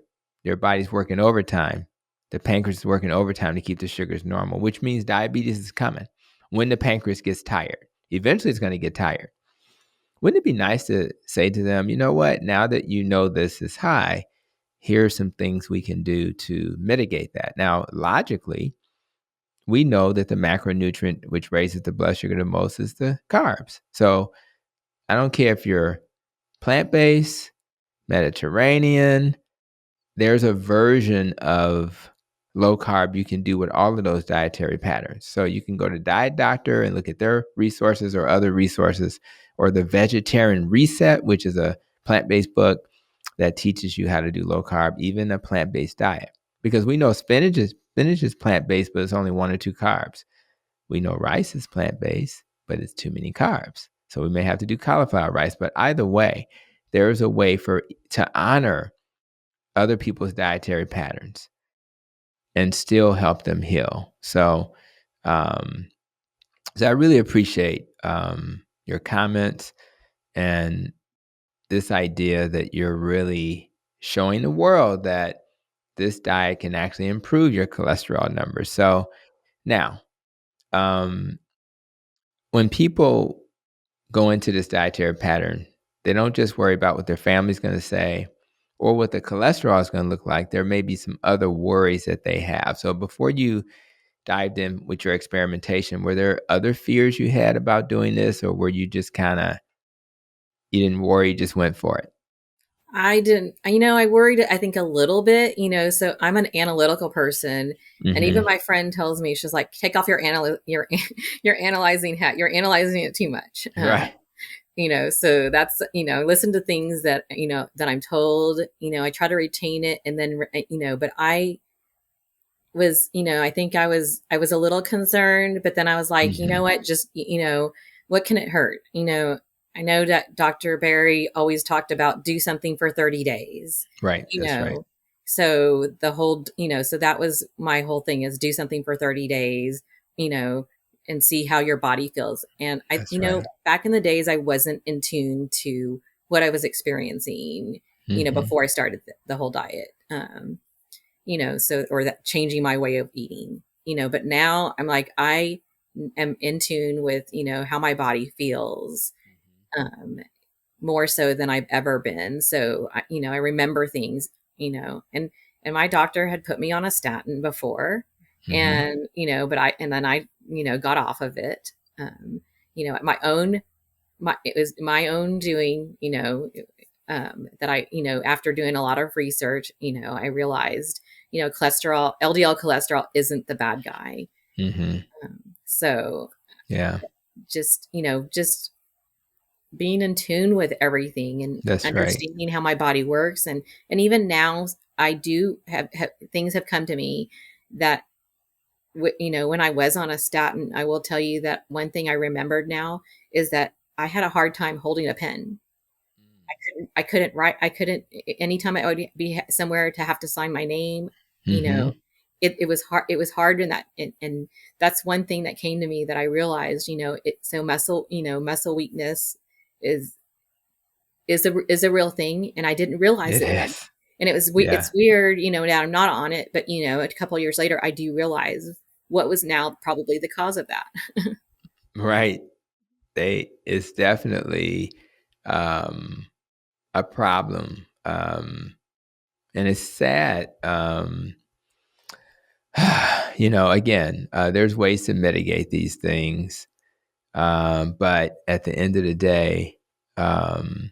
body's working overtime. The pancreas is working overtime to keep the sugars normal, which means diabetes is coming when the pancreas gets tired. Eventually, it's going to get tired. Wouldn't it be nice to say to them, you know what, now that you know this is high, here are some things we can do to mitigate that. Now, logically, we know that the macronutrient which raises the blood sugar the most is the carbs. So I don't care if you're plant-based, Mediterranean, there's a version of low carb you can do with all of those dietary patterns. So you can go to Diet Doctor and look at their resources or other resources, or the Vegetarian Reset, which is a plant-based book that teaches you how to do low carb, even a plant-based diet. Because we know spinach is plant-based, but it's only 1 or 2 carbs. We know rice is plant-based, but it's too many carbs. So we may have to do cauliflower rice. But either way, there is a way to honor other people's dietary patterns and still help them heal. So I really appreciate your comments and this idea that you're really showing the world that this diet can actually improve your cholesterol numbers. So now, when people go into this dietary pattern, they don't just worry about what their family's going to say or what the cholesterol is going to look like. There may be some other worries that they have. So before you dived in with your experimentation, were there other fears you had about doing this, or were you just you didn't worry, you just went for it? I didn't, I worried, I think a little bit, so I'm an analytical person. And even my friend tells me, she's like, take off your your analyzing hat. You're analyzing it too much. Right. So that's, listen to things that, that I'm told, I try to retain it. And then, but I was, I think I was a little concerned, but then I was like, you know what, just, what can it hurt? I know that Dr. Barry always talked about do something for 30 days. Right. That's right. So the whole, so that was my whole thing, is do something for 30 days, and see how your body feels. And I, right. Back in the days, I wasn't in tune to what I was experiencing, before I started the whole diet. Or that changing my way of eating, but now I'm like, I am in tune with, how my body feels, more so than I've ever been. So, I remember things, and my doctor had put me on a statin before, and, and then I, got off of it, at my it was my own doing, that I, after doing a lot of research, I realized, cholesterol, LDL cholesterol isn't the bad guy. Mm-hmm. So Yeah, just being in tune with everything and that's right. understanding how my body works. And even now I do have things have come to me that, when I was on a statin, I will tell you that one thing I remembered now is that I had a hard time holding a pen. I couldn't write. I couldn't, anytime I would be somewhere to have to sign my name, you Mm-hmm. know, it was hard. It was hard in that. And that's one thing that came to me that I realized, so muscle weakness is, is a real thing. And I didn't realize It it then. is. And Yeah, it's weird, now I'm not on it, but a couple of years later, I do realize what was now probably the cause of that. right. It's definitely um, a problem, and it's sad. Again, there's ways to mitigate these things, but at the end of the day, um,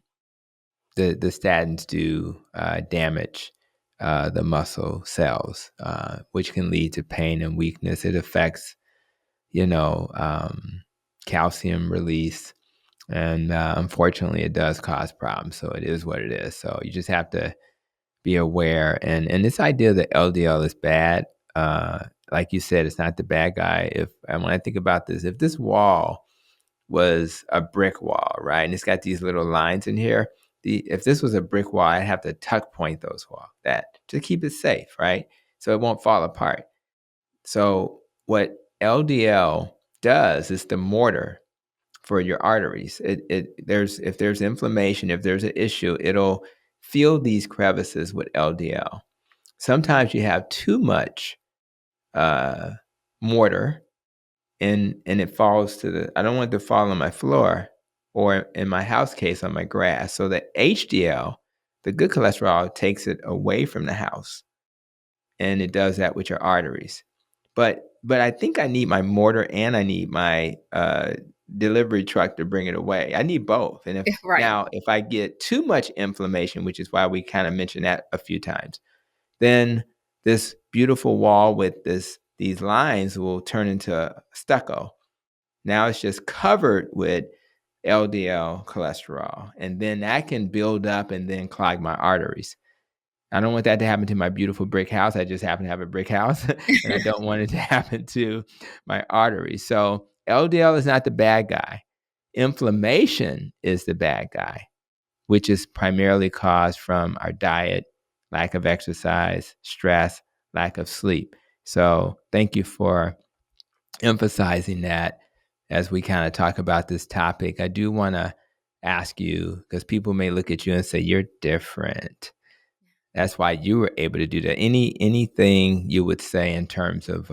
the statins do damage the muscle cells, which can lead to pain and weakness. It affects, you know, um, calcium release, and unfortunately, it does cause problems. So it is what it is. So you just have to be aware. And this idea that LDL is bad, like you said, it's not the bad guy. And when I think about this, if this wall was a brick wall, right, and it's got these little lines in here, if this was a brick wall, I'd have to tuck point those walls that to keep it safe, right, so it won't fall apart. So what LDL does is the mortar for your arteries. If there's inflammation, if there's an issue, it'll fill these crevices with LDL. Sometimes you have too much uh, mortar, and it falls to the. I don't want it to fall on my floor, or in my house case on my grass. So the HDL, the good cholesterol, takes it away from the house, and it does that with your arteries. But I think I need my mortar and I need my delivery truck to bring it away. I need both. And Right. if I get too much inflammation, which is why we kind of mentioned that a few times, then this beautiful wall with these lines will turn into stucco. Now it's just covered with LDL cholesterol, and then that can build up and then clog my arteries. I don't want that to happen to my beautiful brick house. I just happen to have a brick house, and I don't want it to happen to my arteries. So LDL is not the bad guy. Inflammation is the bad guy, which is primarily caused from our diet, lack of exercise, stress, lack of sleep. So thank you for emphasizing that as we kind of talk about this topic. I do want to ask you, because people may look at you and say, you're different. That's why you were able to do that. Anything you would say in terms of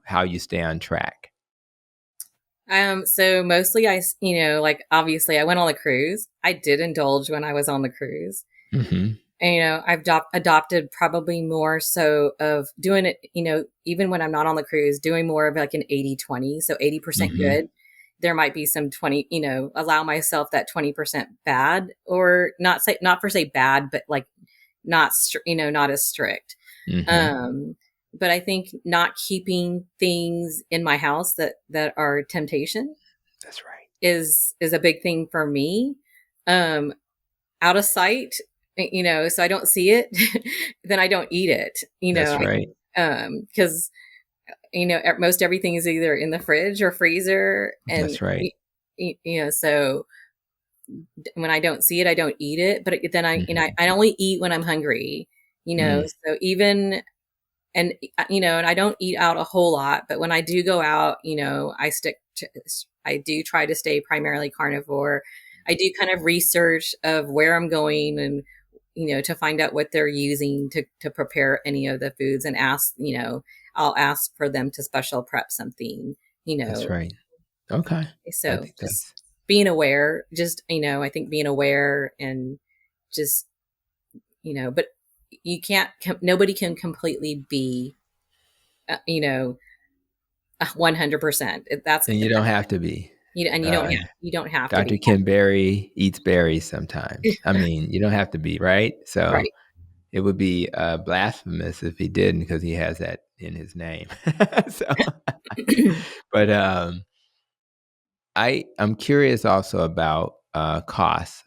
how you stay on track? So mostly like obviously I went on the cruise. I did indulge when I was on the cruise. Mm-hmm. And, I've adopted probably more so of doing it, even when I'm not on the cruise, doing more of like an 80-20. So 80% Mm-hmm. good. There might be some 20, allow myself that 20% bad, or not per se bad, but like not, not as strict. Mm-hmm. Um, but I think not keeping things in my house that are temptation That's right. is a big thing for me. Um, Out of sight, so I don't see it, then I don't eat it, That's right. because, most everything is either in the fridge or freezer. And, That's right. so when I don't see it, I don't eat it. But then Mm-hmm. I only eat when I'm hungry, Mm, so even, and, and I don't eat out a whole lot, but when I do go out, I do try to stay primarily carnivore. I do kind of research of where I'm going, and, to find out what they're using to prepare any of the foods, and ask, I'll ask for them to special prep something, you that's know. right. Okay. I So think just that's being aware, just, I think being aware, and just, but you can't, nobody can completely be, uh, you know, 100%. That's and you don't have to be. And you don't have to Dr. be. Ken Berry eats berries sometimes. I mean, you don't have to be, right? So Right. it would be blasphemous if he didn't, because he has that in his name. So, but I'm curious also about costs.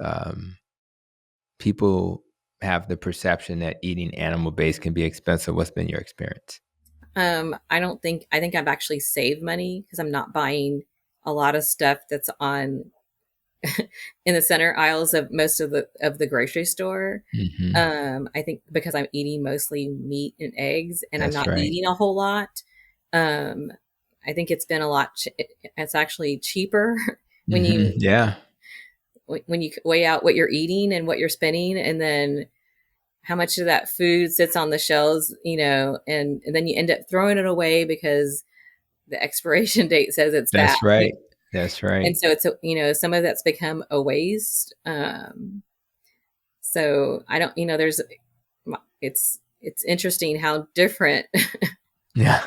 People have the perception that eating animal based can be expensive. What's been your experience? I think I've actually saved money because I'm not buying a lot of stuff that's on in the center aisles of most of the grocery store. Hmm. I think because I'm eating mostly meat and eggs and I'm That's not right. eating a whole lot. Um, I think it's been a lot. It's actually cheaper when Hmm. you Yeah, weigh out what you're eating and what you're spending, and then how much of that food sits on the shelves, and then you end up throwing it away because the expiration date says it's bad. that's right. That's right. And so some of that's become a waste. So I don't, there's, it's interesting how different. Yeah,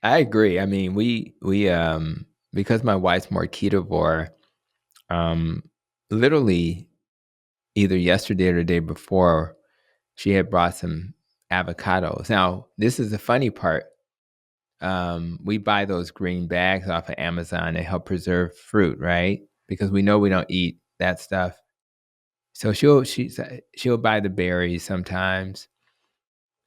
I agree. I mean, we because my wife's more ketovore, um, literally either yesterday or the day before, she had brought some avocados. Now, this is the funny part. We buy those green bags off of Amazon. They help preserve fruit, right? Because we know we don't eat that stuff. So she'll buy the berries sometimes,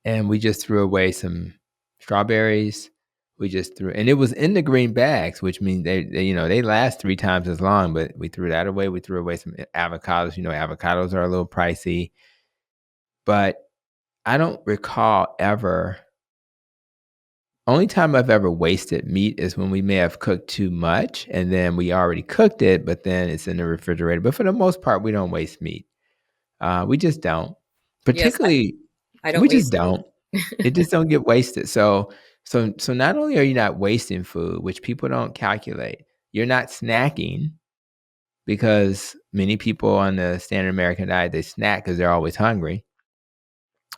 and we just threw away some strawberries. We just threw, and it was in the green bags, which means they last 3 times as long. But we threw that away. We threw away some avocados. Avocados are a little pricey, but I don't recall ever. Only time I've ever wasted meat is when we may have cooked too much and then we already cooked it, but then it's in the refrigerator. But for the most part, we don't waste meat. We just don't. Yes, Particularly, I don't we just waste meat. don't. It just don't get wasted. So not only are you not wasting food, which people don't calculate, you're not snacking, because many people on the standard American diet, they snack because they're always hungry.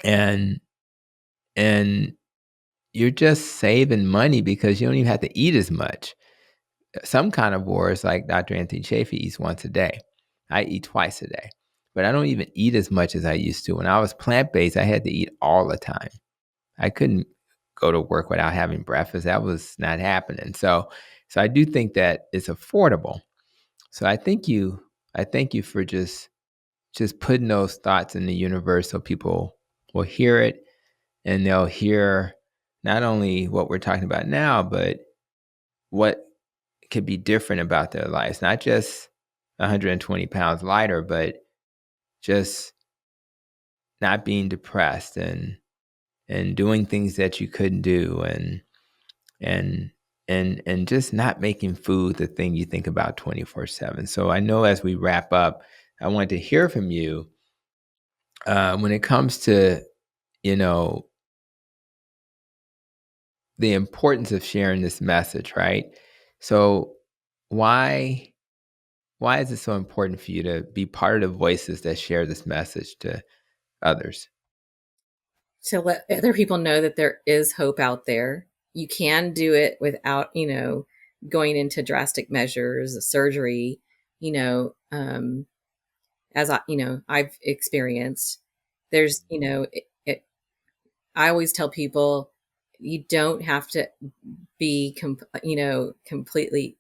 And and you're just saving money because you don't even have to eat as much. Some carnivores, like Dr. Anthony Chaffee, eats once a day. I eat twice a day, but I don't even eat as much as I used to. When I was plant-based, I had to eat all the time. I couldn't go to work without having breakfast. That was not happening. So I do think that it's affordable. So I thank you for just putting those thoughts in the universe so people will hear it, and they'll hear not only what we're talking about now, but what could be different about their lives. Not just 120 pounds lighter, but just not being depressed, and doing things that you couldn't do, and and just not making food the thing you think about 24/7. So I know as we wrap up, I want to hear from you when it comes to, you know, the importance of sharing this message, right? So why why is it so important for you to be part of the voices that share this message to others? To let other people know that there is hope out there. You can do it without, going into drastic measures, surgery, you know, as I've experienced. There's, I always tell people you don't have to be, completely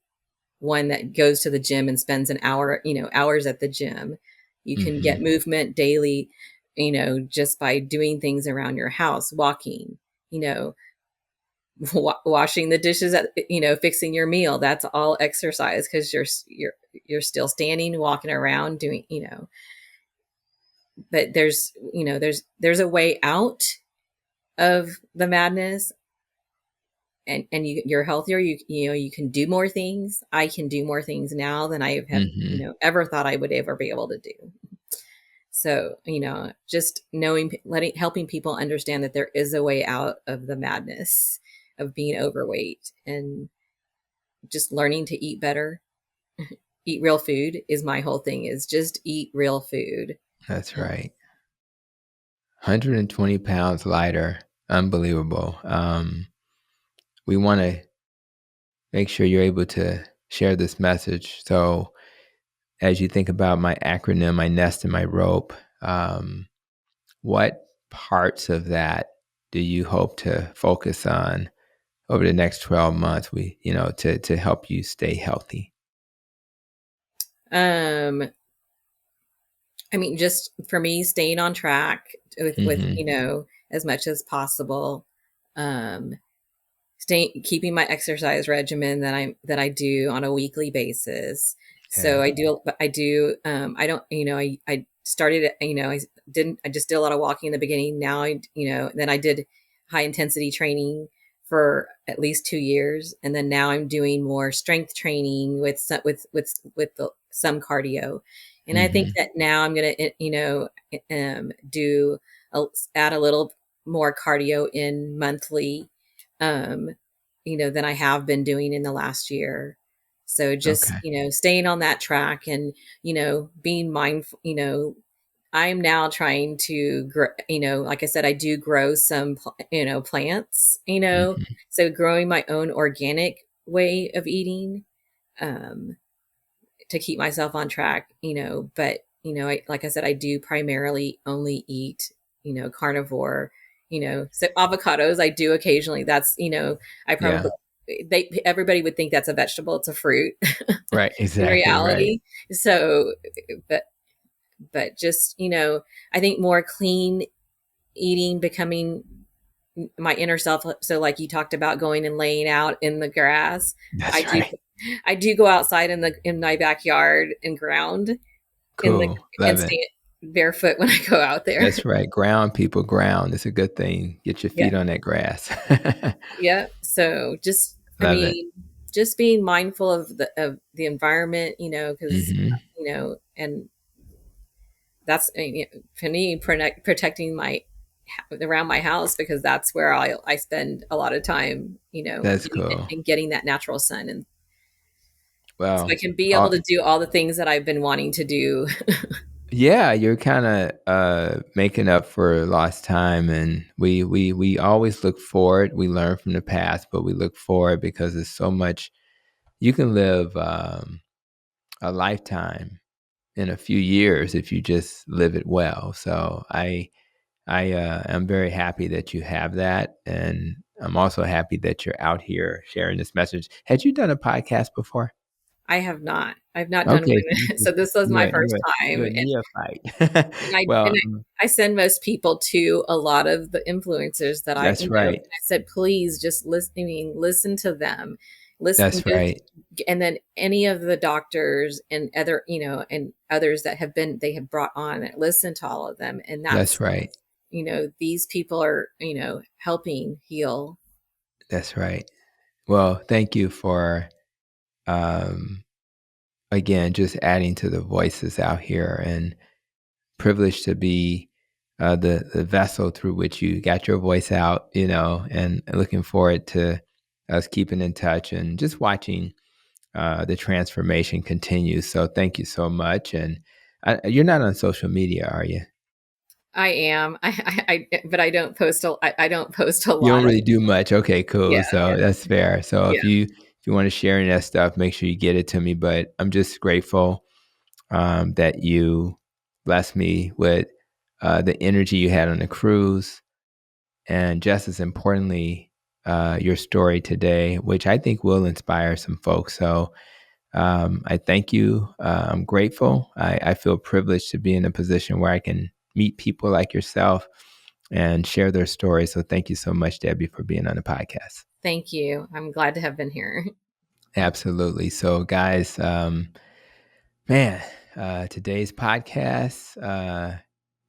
one that goes to the gym and spends an hour, hours at the gym. You can get Mhm. movement daily, just by doing things around your house, walking, you know, washing the dishes, fixing your meal. That's all exercise because you're still standing, walking around, doing, but there's a way out of the madness, and you're healthier. You can do more things. I can do more things now than I have Mhm. ever thought I would ever be able to do. So, just helping people understand that there is a way out of the madness of being overweight, and just learning to eat better, eat real food is my whole thing, is just eat real food. That's right. 120 pounds lighter. Unbelievable. We want to make sure you're able to share this message. So as you think about my acronym, my nest and my rope, what parts of that do you hope to focus on over the next 12 months, to help you stay healthy? I mean, just for me, staying on track with Mm-hmm. as much as possible. Um, keeping my exercise regimen that I do on a weekly basis. So Yeah. I don't, I started, I just did a lot of walking in the beginning. Now then I did high intensity training for at least 2 years. And then now I'm doing more strength training some cardio. And I think Mm-hmm. that now I'm going to, do, add a little more cardio in monthly, um, than I have been doing in the last year. So just, Okay. staying on that track and, being mindful, I am now trying to grow, like I said, I do grow some, plants, Mm-hmm. so growing my own organic way of eating, um, to keep myself on track, but, like I said, I do primarily only eat, carnivore, so avocados, I do occasionally. That's, I Yeah. probably, everybody would think that's a vegetable. It's a fruit Right. in Exactly. Right. reality. So, but, just, I think more clean eating, becoming my inner self. So like you talked about going and laying out in the grass, I That's do right. I do go outside in my backyard and ground in the Cool. and Love it. stay barefoot when I go out there. That's right. Ground people ground. It's a good thing. Get your Yeah. feet on that grass. Yeah. So just, I Love it. mean, just being mindful of the environment, because, Mm-hmm. and that's, for me, protecting around my house, because that's where I spend a lot of time, That's cool. getting that natural sun, and so I Well, can be able to do all the things that I've been wanting to do. yeah, you're kind of making up for lost time, and we always look forward. We learn from the past, but we look forward because there's so much. You can live a lifetime in a few years if you just live it well. So I am very happy that you have that, and I'm also happy that you're out here sharing this message. Had you done a podcast before? I have not. I've not done Okay, so one. So this was you're my a, you're first a, you're time. a neophyte. And I Well, and I send most people to a lot of the influencers that that's and right. I said, please just listen. I mean, listen to them, listen, That's right. and then any of the doctors and and others that they have brought on, listen to all of them, and That's that's, right. these people are, helping heal. That's right. Well, thank you for um, again just adding to the voices out here, and privileged to be the vessel through which you got your voice out. And looking forward to us keeping in touch and just watching the transformation continue. So thank you so much. And you're not on social media, are you? I am. But I don't post I don't post a You don't lot of. really do much. Okay, Yeah, cool. So that's fair. So yeah. if you want to share any of that stuff, make sure you get it to me. But I'm just grateful that you blessed me with the energy you had on the cruise, and just as importantly, your story today, which I think will inspire some folks. So I thank you. I'm grateful. I feel privileged to be in a position where I can meet people like yourself and share their stories. So thank you so much, Debbie, for being on the podcast. Thank you. I'm glad to have been here. Absolutely. So, guys, man, today's podcast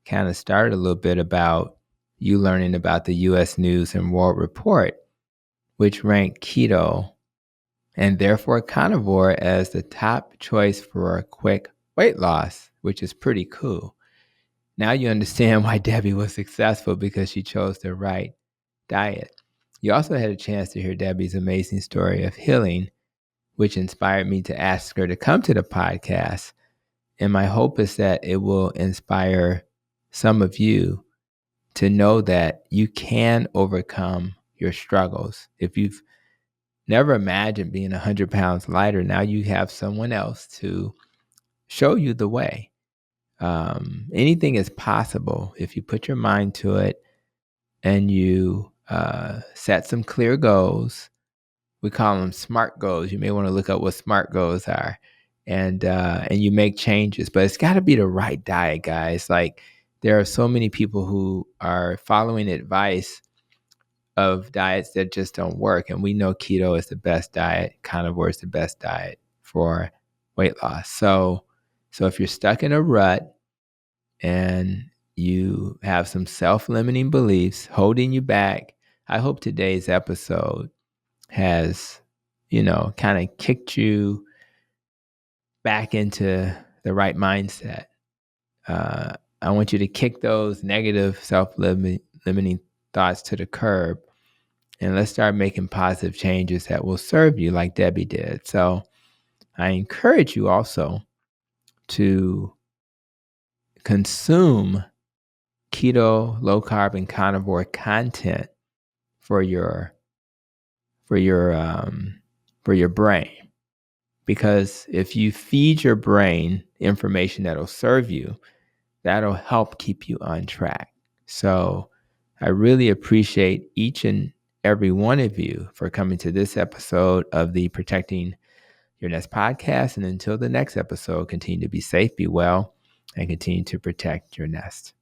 kind of started a little bit about you learning about the U.S. News and World Report, which ranked keto and therefore carnivore as the top choice for a quick weight loss, which is pretty cool. Now you understand why Debbie was successful, because she chose the right diet. You also had a chance to hear Debbie's amazing story of healing, which inspired me to ask her to come to the podcast. And my hope is that it will inspire some of you to know that you can overcome your struggles. If you've never imagined being 100 pounds lighter. Now you have someone else to show you the way. Anything is possible if you put your mind to it and you set some clear goals. We call them SMART goals. You may want to look up what SMART goals are, and you make changes. But it's got to be the right diet, guys. Like, there are so many people who are following advice of diets that just don't work, and we know keto is the best diet. Carnivore is the best diet for weight loss. So if you're stuck in a rut and you have some self-limiting beliefs holding you back, I hope today's episode has, kind of kicked you back into the right mindset. I want you to kick those negative self-limiting thoughts to the curb, and let's start making positive changes that will serve you like Debbie did. So I encourage you also to consume keto, low carb, and carnivore content for your brain. Because if you feed your brain information that'll serve you, that'll help keep you on track. So I really appreciate each and every one of you for coming to this episode of the Protecting Your Nest podcast. And until the next episode, continue to be safe, be well, and continue to protect your nest.